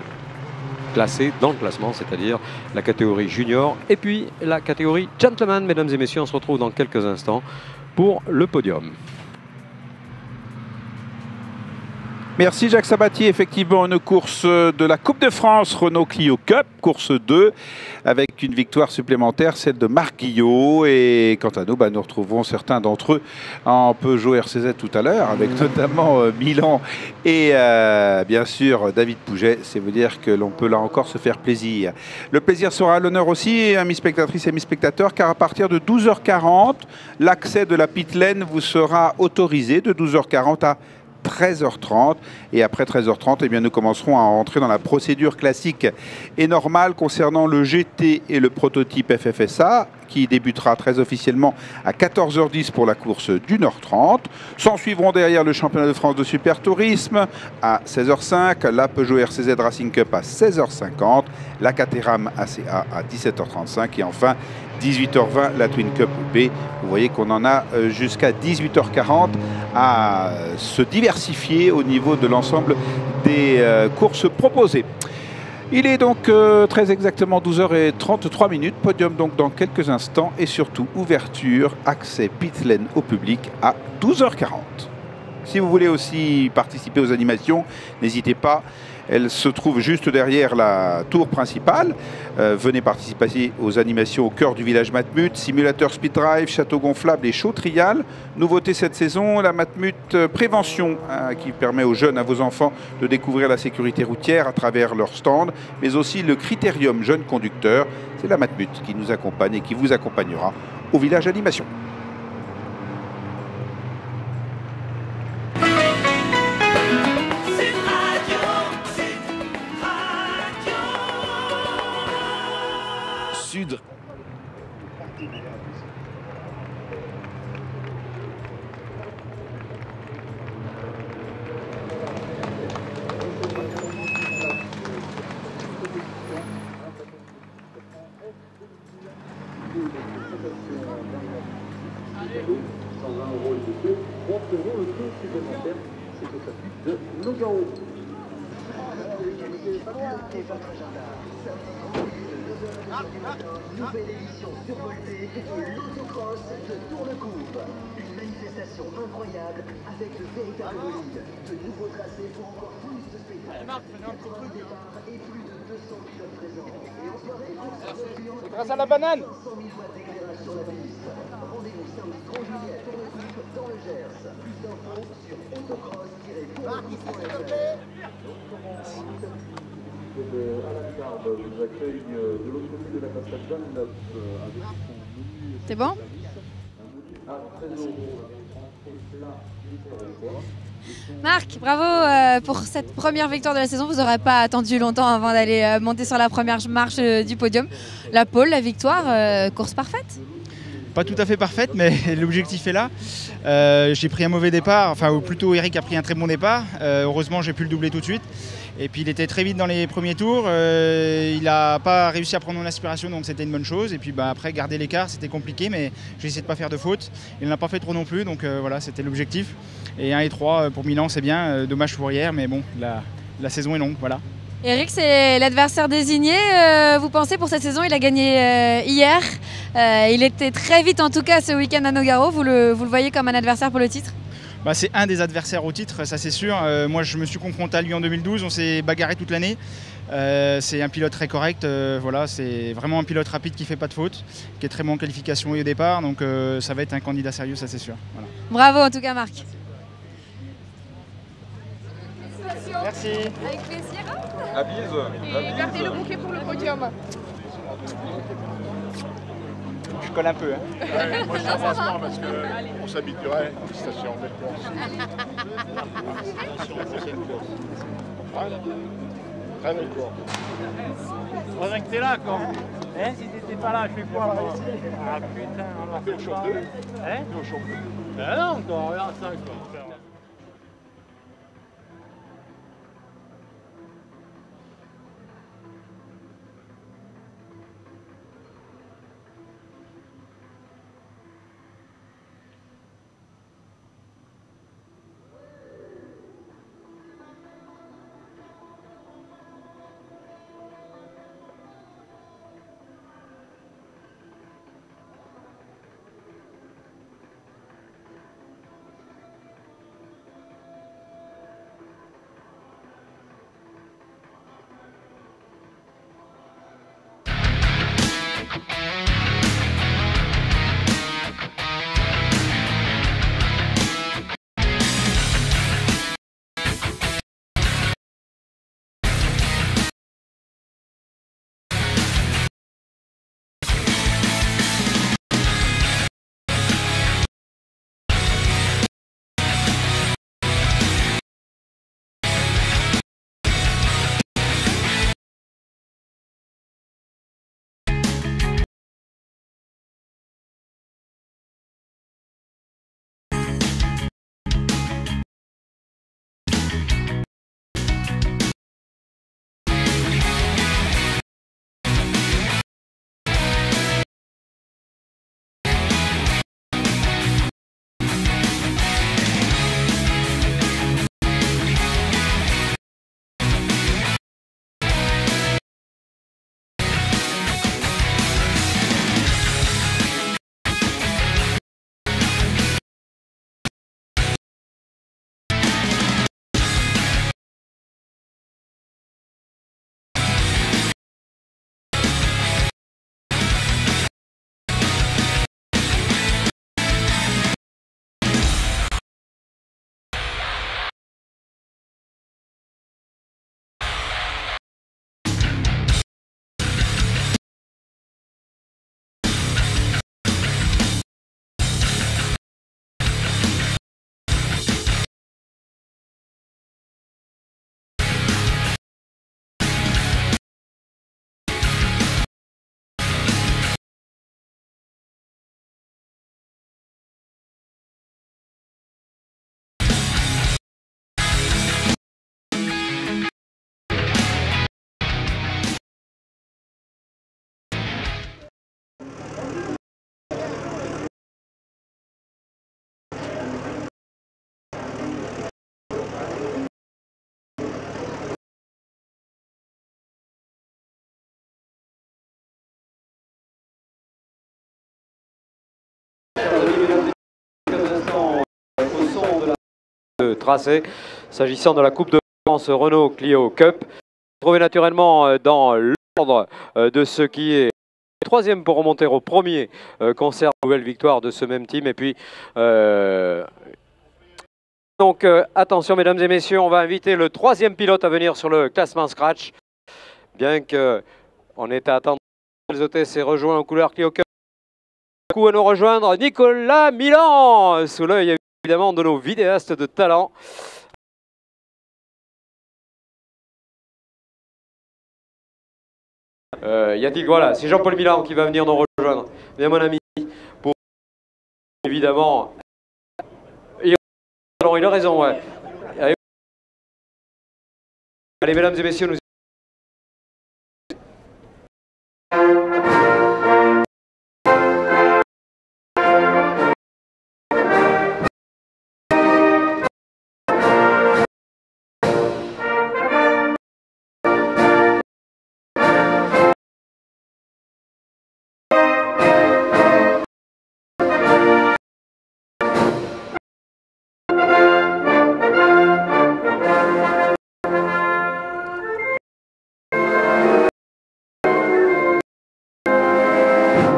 classés dans le classement, c'est-à-dire la catégorie junior et puis la catégorie gentleman. Mesdames et messieurs, on se retrouve dans quelques instants pour le podium. Merci Jacques Sabatier. Effectivement, une course de la Coupe de France Renault Clio Cup, course 2, avec une victoire supplémentaire, celle de Marc Guillot. Et quant à nous, nous retrouvons certains d'entre eux en Peugeot RCZ tout à l'heure, avec notamment Milan et bien sûr David Pouget. C'est vous dire que l'on peut là encore se faire plaisir. Le plaisir sera à l'honneur aussi, amis spectatrices et amis spectateurs, car à partir de 12h40, l'accès de la pit lane vous sera autorisé de 12h40 à 13h30 et après 13h30 nous commencerons à entrer dans la procédure classique et normale concernant le GT et le prototype FFSA qui débutera très officiellement à 14h10 pour la course d'1h30. S'en suivront derrière le championnat de France de Super Tourisme à 16h05, la Peugeot RCZ Racing Cup à 16h50, la Caterham ACA à 17h35 et enfin 18h20 la Twin Cup B. Vous voyez qu'on en a jusqu'à 18h40 à se diversifier au niveau de l'ensemble des courses proposées. Il est donc très exactement 12h33, podium donc dans quelques instants et surtout ouverture, accès pit lane au public à 12h40. Si vous voulez aussi participer aux animations, n'hésitez pas. Elle se trouve juste derrière la tour principale. Venez participer aux animations au cœur du village Matmut, simulateur speed drive, château gonflable et show trial. Nouveauté cette saison, la Matmut Prévention qui permet aux jeunes, à vos enfants, de découvrir la sécurité routière à travers leur stand, mais aussi le Critérium Jeune Conducteur. C'est la Matmut qui nous accompagne et qui vous accompagnera au village animation. Sud. Nouvelle édition survoltée de l'autocross de Tournecouvre. Une manifestation incroyable avec de véritables bolides, de nouveaux tracés pour encore plus de spectacles. 80 départs et plus de 200 pilotes présents. Et en soirée, grâce à la banane, 100 000 watts d'éclairage sur la piste. Rendez-vous samedi 3 juillet à Tournecouvre dans le Gers. Plus d'infos sur autocross-tournecouvre.fr. Vous accueille de l'autre côté de la Pastation. C'est bon? Marc, bravo pour cette première victoire de la saison. Vous n'aurez pas attendu longtemps avant d'aller monter sur la première marche du podium. La pole, la victoire, course parfaite? Pas tout à fait parfaite, mais l'objectif est là. J'ai pris un mauvais départ, enfin ou plutôt Eric a pris un très bon départ. Heureusement, j'ai pu le doubler tout de suite. Et puis il était très vite dans les premiers tours. Il n'a pas réussi à prendre mon aspiration, donc c'était une bonne chose. Et puis après, garder l'écart, c'était compliqué, mais j'ai essayé de ne pas faire de faute. Il n'en a pas fait trop non plus, donc voilà, c'était l'objectif. Et 1 et 3 pour Milan, c'est bien. Dommage pour hier, mais bon, la saison est longue, voilà. Eric, c'est l'adversaire désigné. Vous pensez pour cette saison, il a gagné hier. Il était très vite, en tout cas, ce week-end à Nogaro. Vous le voyez comme un adversaire pour le titre? C'est un des adversaires au titre, ça c'est sûr. Moi, je me suis confronté à lui en 2012. On s'est bagarré toute l'année. C'est un pilote très correct. Voilà, c'est vraiment un pilote rapide qui ne fait pas de faute, qui est très bon en qualification et au départ. Donc, ça va être un candidat sérieux, ça c'est sûr. Voilà. Bravo en tout cas, Marc. Merci. Avec plaisir. À bise. Et gardez le bouquet pour le podium. Je colle un peu. Hein. Ouais, moi je t'embrasse pas parce qu'on s'habituerait. Félicitations, belle course. Très belle course. Heureusement que t'es là, quoi. Hein, si t'étais pas là, je fais quoi, moi? Ah putain, alors T'es au chaud bleu. Hein? T'es au chaud bleu. Ben non, toi, regarde ça, quoi. ce tracé. S'agissant de la Coupe de France Renault Clio Cup, trouvé naturellement dans l'ordre de ce qui est troisième pour remonter au premier concert, nouvelle victoire de ce même team. Et puis, donc attention mesdames et messieurs, on va inviter le troisième pilote à venir sur le classement Scratch. Bien qu'on ait à attendre les hôtesses et rejoint en couleur Clio Cup. Du coup, à nous rejoindre Nicolas Milan, sous l'œil évidemment de nos vidéastes de talent. Y a-t-il, voilà, c'est Jean-Paul Milan qui va venir nous rejoindre. Bien mon ami, pour évidemment. Alors, il a raison, ouais. Allez, mesdames et messieurs, nous.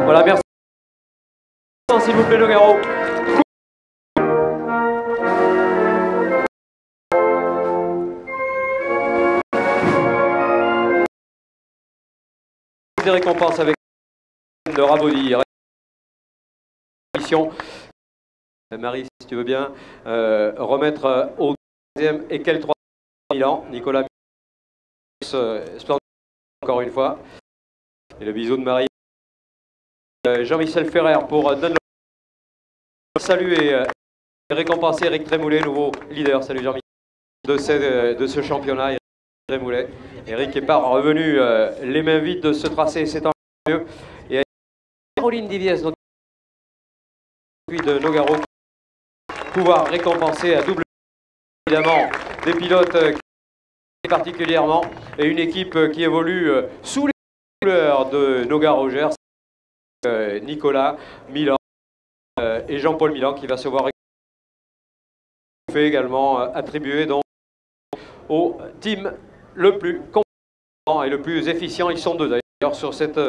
Voilà, merci. S'il vous plaît, Nogaro. Des récompenses avec de Rabaudy. Marie, si tu veux bien, remettre au deuxième et quel troisième Milan, Nicolas Milan, encore une fois. Et le bisou de Marie. Jean-Michel Ferrer pour Dunlop. Saluer et récompenser Eric Trémoulet, nouveau leader. Salut Jean-Michel de ce championnat. Eric Trémoulet. Eric est pas revenu les mains vides de ce tracé, c'est tant mieux. Et Caroline Diviès, notre de Nogaro, pouvoir récompenser à double évidemment des pilotes particulièrement et une équipe qui évolue sous les couleurs de Nogaro-Gers. Nicolas Milan et Jean-Paul Milan qui va se voir fait également attribué donc au team le plus compétent et le plus efficient. Ils sont deux d'ailleurs sur cette.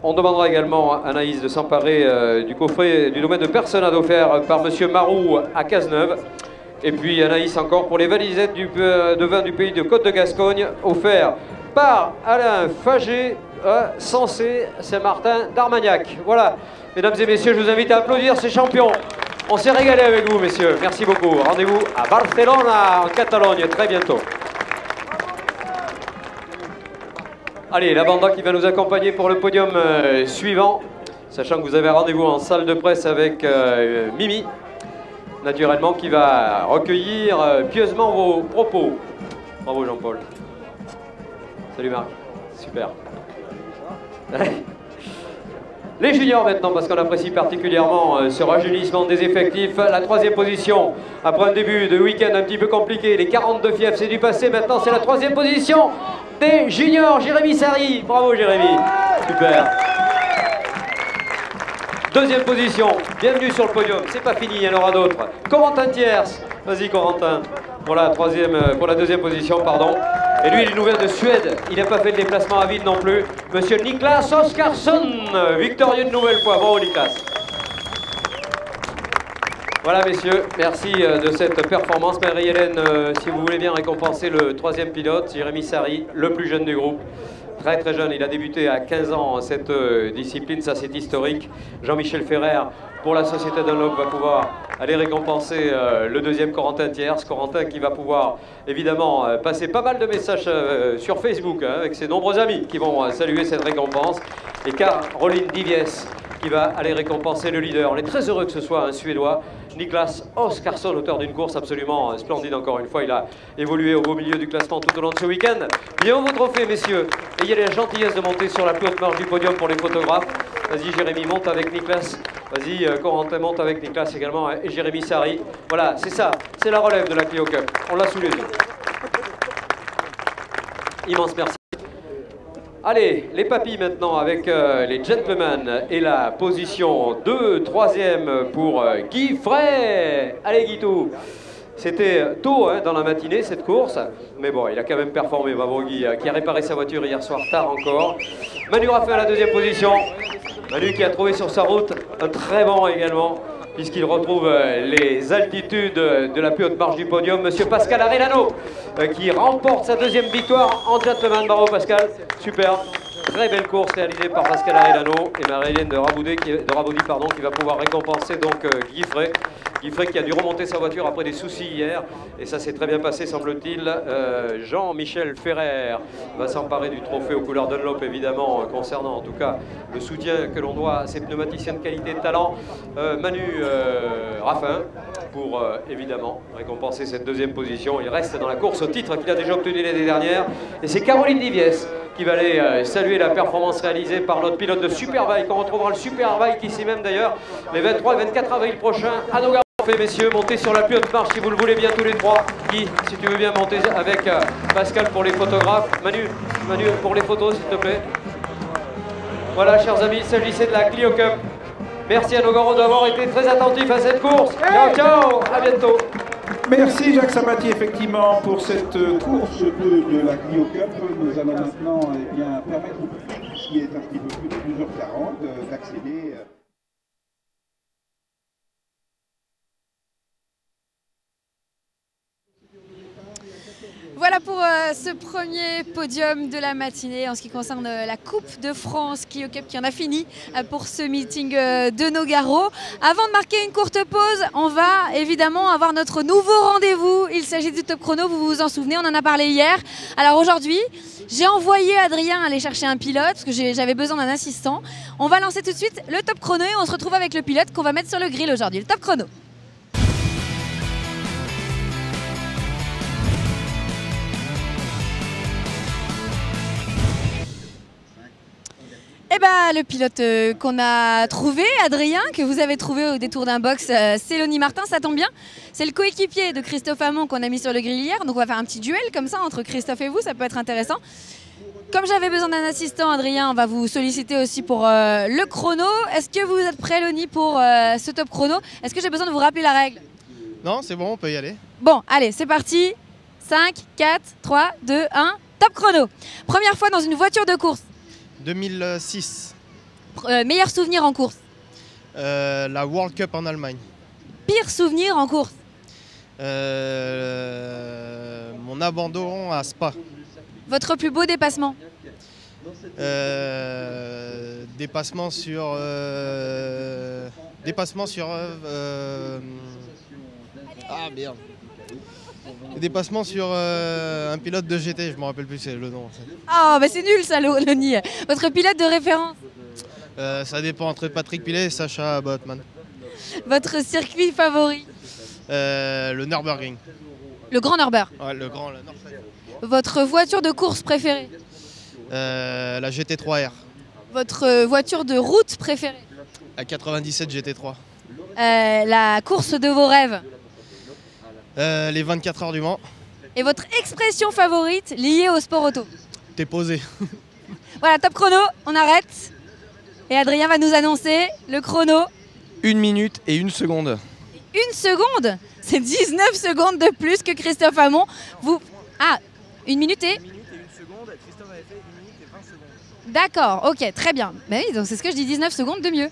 On demandera également à Anaïs de s'emparer du coffret du domaine de personnel offert par monsieur Marou à Cazeneuve. Et puis Anaïs encore pour les valisettes de vin du pays de Côte de Gascogne offert par Alain Fagé, Sensé, Saint-Martin d'Armagnac. Voilà, mesdames et messieurs, je vous invite à applaudir ces champions. On s'est régalé avec vous, messieurs. Merci beaucoup. Rendez-vous à Barcelone, en Catalogne, très bientôt. Allez, la banda qui va nous accompagner pour le podium suivant, sachant que vous avez rendez-vous en salle de presse avec Mimi, naturellement, qui va recueillir pieusement vos propos. Bravo Jean-Paul. Salut Marc, super. Les juniors maintenant, parce qu'on apprécie particulièrement ce rajeunissement des effectifs. La troisième position, après un début de week-end un petit peu compliqué, les 42 fiefs, c'est du passé. Maintenant, c'est la troisième position des juniors. Jérémy Sari, bravo Jérémy, super. Deuxième position, bienvenue sur le podium, c'est pas fini, il y en aura d'autres. Corentin Thiers, vas-y Corentin, pour la deuxième position, pardon. Et lui, il nous vient de Suède, il n'a pas fait de déplacement à vide non plus. Monsieur Niklas Oskarsson, victorieux une nouvelle fois, bravo Niklas. Voilà messieurs, merci de cette performance. Marie-Hélène, si vous voulez bien récompenser le troisième pilote, Jérémy Sari, le plus jeune du groupe. Très très jeune, il a débuté à 15 ans cette discipline, ça c'est historique. Jean-Michel Ferrer pour la société Dunlop va pouvoir aller récompenser le deuxième Corentin Thiers. Corentin qui va pouvoir évidemment passer pas mal de messages sur Facebook avec ses nombreux amis qui vont saluer cette récompense. Et Caroline Diviès qui va aller récompenser le leader. On est très heureux que ce soit un Suédois, Niklas Oskarsson, auteur d'une course absolument splendide encore une fois. Il a évolué au beau milieu du classement tout au long de ce week-end. Bien vos trophées, messieurs. Ayez la gentillesse de monter sur la plus haute marche du podium pour les photographes. Vas-y Jérémy, monte avec Niklas. Vas-y Corentin, monte avec Niklas également. Et Jérémy Sari. Voilà, c'est ça. C'est la relève de la Clio Cup. On l'a sous les yeux. Immense merci. Allez, les papis maintenant avec les gentlemen et la position 2, 3e pour Guy Frey. Allez Guitou. C'était tôt hein, dans la matinée cette course, mais bon, il a quand même performé, bravo Guy, qui a réparé sa voiture hier soir tard encore. Manu Raffin à la 2e position. Manu qui a trouvé sur sa route un très bon également, puisqu'il retrouve les altitudes de la plus haute marche du podium. Monsieur Pascal Arellano qui remporte sa 2e victoire en gentleman. Bravo Pascal, super. Très belle course réalisée par Pascal Arellano et Marie-Hélène de Raboudy qui va pouvoir récompenser donc Guy Frey. Guy Frey qui a dû remonter sa voiture après des soucis hier et ça s'est très bien passé semble-t-il. Jean-Michel Ferrer va s'emparer du trophée aux couleurs Dunlop évidemment concernant en tout cas le soutien que l'on doit à ces pneumaticiens de qualité et de talent. Manu Raffin pour évidemment récompenser cette 2e position. Il reste dans la course au titre qu'il a déjà obtenu l'année dernière et c'est Caroline Diviès qui va aller saluer la performance réalisée par notre pilote de Superbike. On retrouvera le Superbike ici même d'ailleurs les 23 et 24 avril prochains à Nogaro. Messieurs, montez sur la plus haute marche si vous le voulez bien tous les trois. Guy, si tu veux bien monter avec Pascal pour les photographes. Manu pour les photos s'il te plaît. Voilà chers amis, c'est le lycée de la Clio Cup. Merci à Nogaro d'avoir été très attentifs à cette course. Ciao ciao, à bientôt. Merci Jacques Sabatier effectivement pour cette course de la Clio Cup. Nous allons maintenant permettre au public qui est un petit peu plus de 12h40 d'accéder. Voilà pour ce premier podium de la matinée en ce qui concerne la Coupe de France Clio Cup qui en a fini pour ce meeting de Nogaro. Avant de marquer une courte pause, on va évidemment avoir notre nouveau rendez-vous. Il s'agit du top chrono, vous vous en souvenez, on en a parlé hier. Alors aujourd'hui, j'ai envoyé Adrien aller chercher un pilote parce que j'avais besoin d'un assistant. On va lancer tout de suite le top chrono et on se retrouve avec le pilote qu'on va mettre sur le grill aujourd'hui. Le top chrono. Eh ben, le pilote qu'on a trouvé, Adrien, que vous avez trouvé au détour d'un box, c'est Lonnie Martin, ça tombe bien. C'est le coéquipier de Christophe Hamon qu'on a mis sur le grill hier. Donc on va faire un petit duel comme ça entre Christophe et vous, ça peut être intéressant. Comme j'avais besoin d'un assistant, Adrien, on va vous solliciter aussi pour le chrono. Est-ce que vous êtes prêt, Lonnie, pour ce top chrono? Est-ce que j'ai besoin de vous rappeler la règle? Non, c'est bon, on peut y aller. Bon, allez, c'est parti. 5, 4, 3, 2, 1, top chrono. Première fois dans une voiture de course. 2006. Meilleur souvenir en course? La World Cup en Allemagne. Pire souvenir en course? Mon abandon à Spa. Votre plus beau dépassement? Dépassement sur... Ah merde. Dépassement sur un pilote de GT, je me rappelle plus c'est le nom. Oh bah c'est nul ça, Lonnie. Votre pilote de référence? Ça dépend entre Patrick Pilet et Sacha Botman. Votre circuit favori? Le Nürburgring. Le Grand Nürburgring? Ouais, le Nürburgring. Votre voiture de course préférée? La GT3R. Votre voiture de route préférée? La 97 GT3. La course de vos rêves? Les 24 heures du Mans. Et votre expression favorite liée au sport auto? T'es posé. Voilà, top chrono, on arrête. Et Adrien va nous annoncer le chrono. 1 minute et 1 seconde. 1 seconde? C'est 19 secondes de plus que Christophe Hamon. Ah, 1 minute et... 1 minute et 1 seconde, Christophe avait fait 1 minute et 20 secondes. D'accord, ok, très bien. Mais oui, donc c'est ce que je dis, 19 secondes de mieux.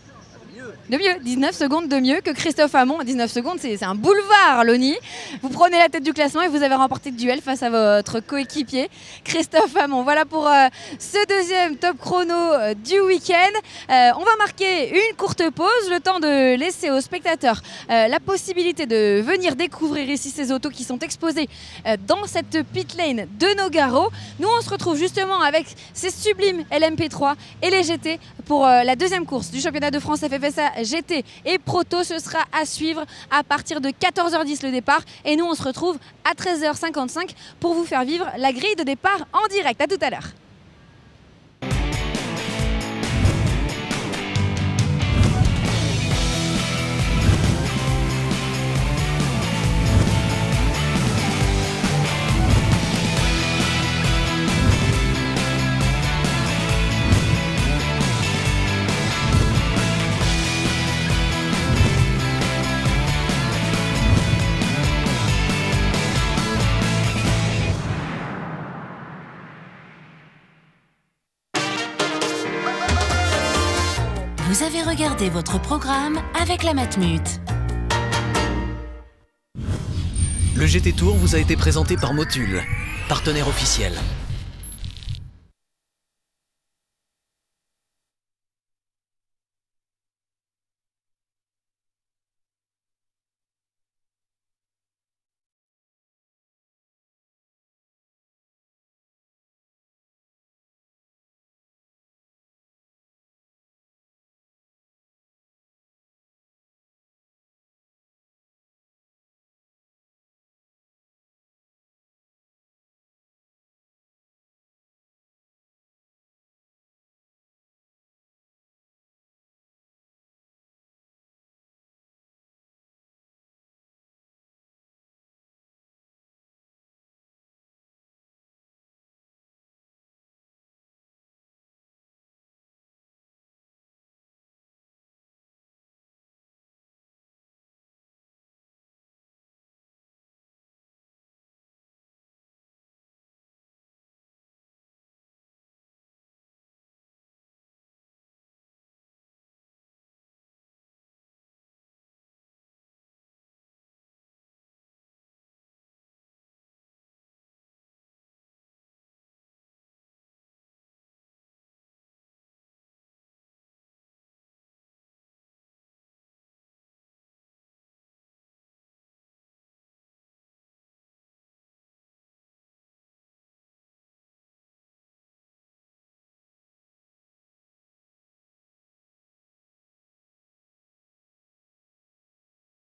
De mieux, 19 secondes de mieux que Christophe Hamon. 19 secondes, c'est un boulevard, Lonnie. Vous prenez la tête du classement et vous avez remporté le duel face à votre coéquipier, Christophe Hamon. Voilà pour ce deuxième top chrono du week-end. On va marquer une courte pause, le temps de laisser aux spectateurs la possibilité de venir découvrir ici ces autos qui sont exposées dans cette pit lane de Nogaro. Nous, on se retrouve justement avec ces sublimes LMP3 et les GT pour la deuxième course du championnat de France FFSA GT et Proto. Ce sera à suivre à partir de 14h10 le départ. Et nous, on se retrouve à 13h55 pour vous faire vivre la grille de départ en direct. À tout à l'heure. Vous avez regardé votre programme avec la Matmut. Le GT Tour vous a été présenté par Motul, partenaire officiel.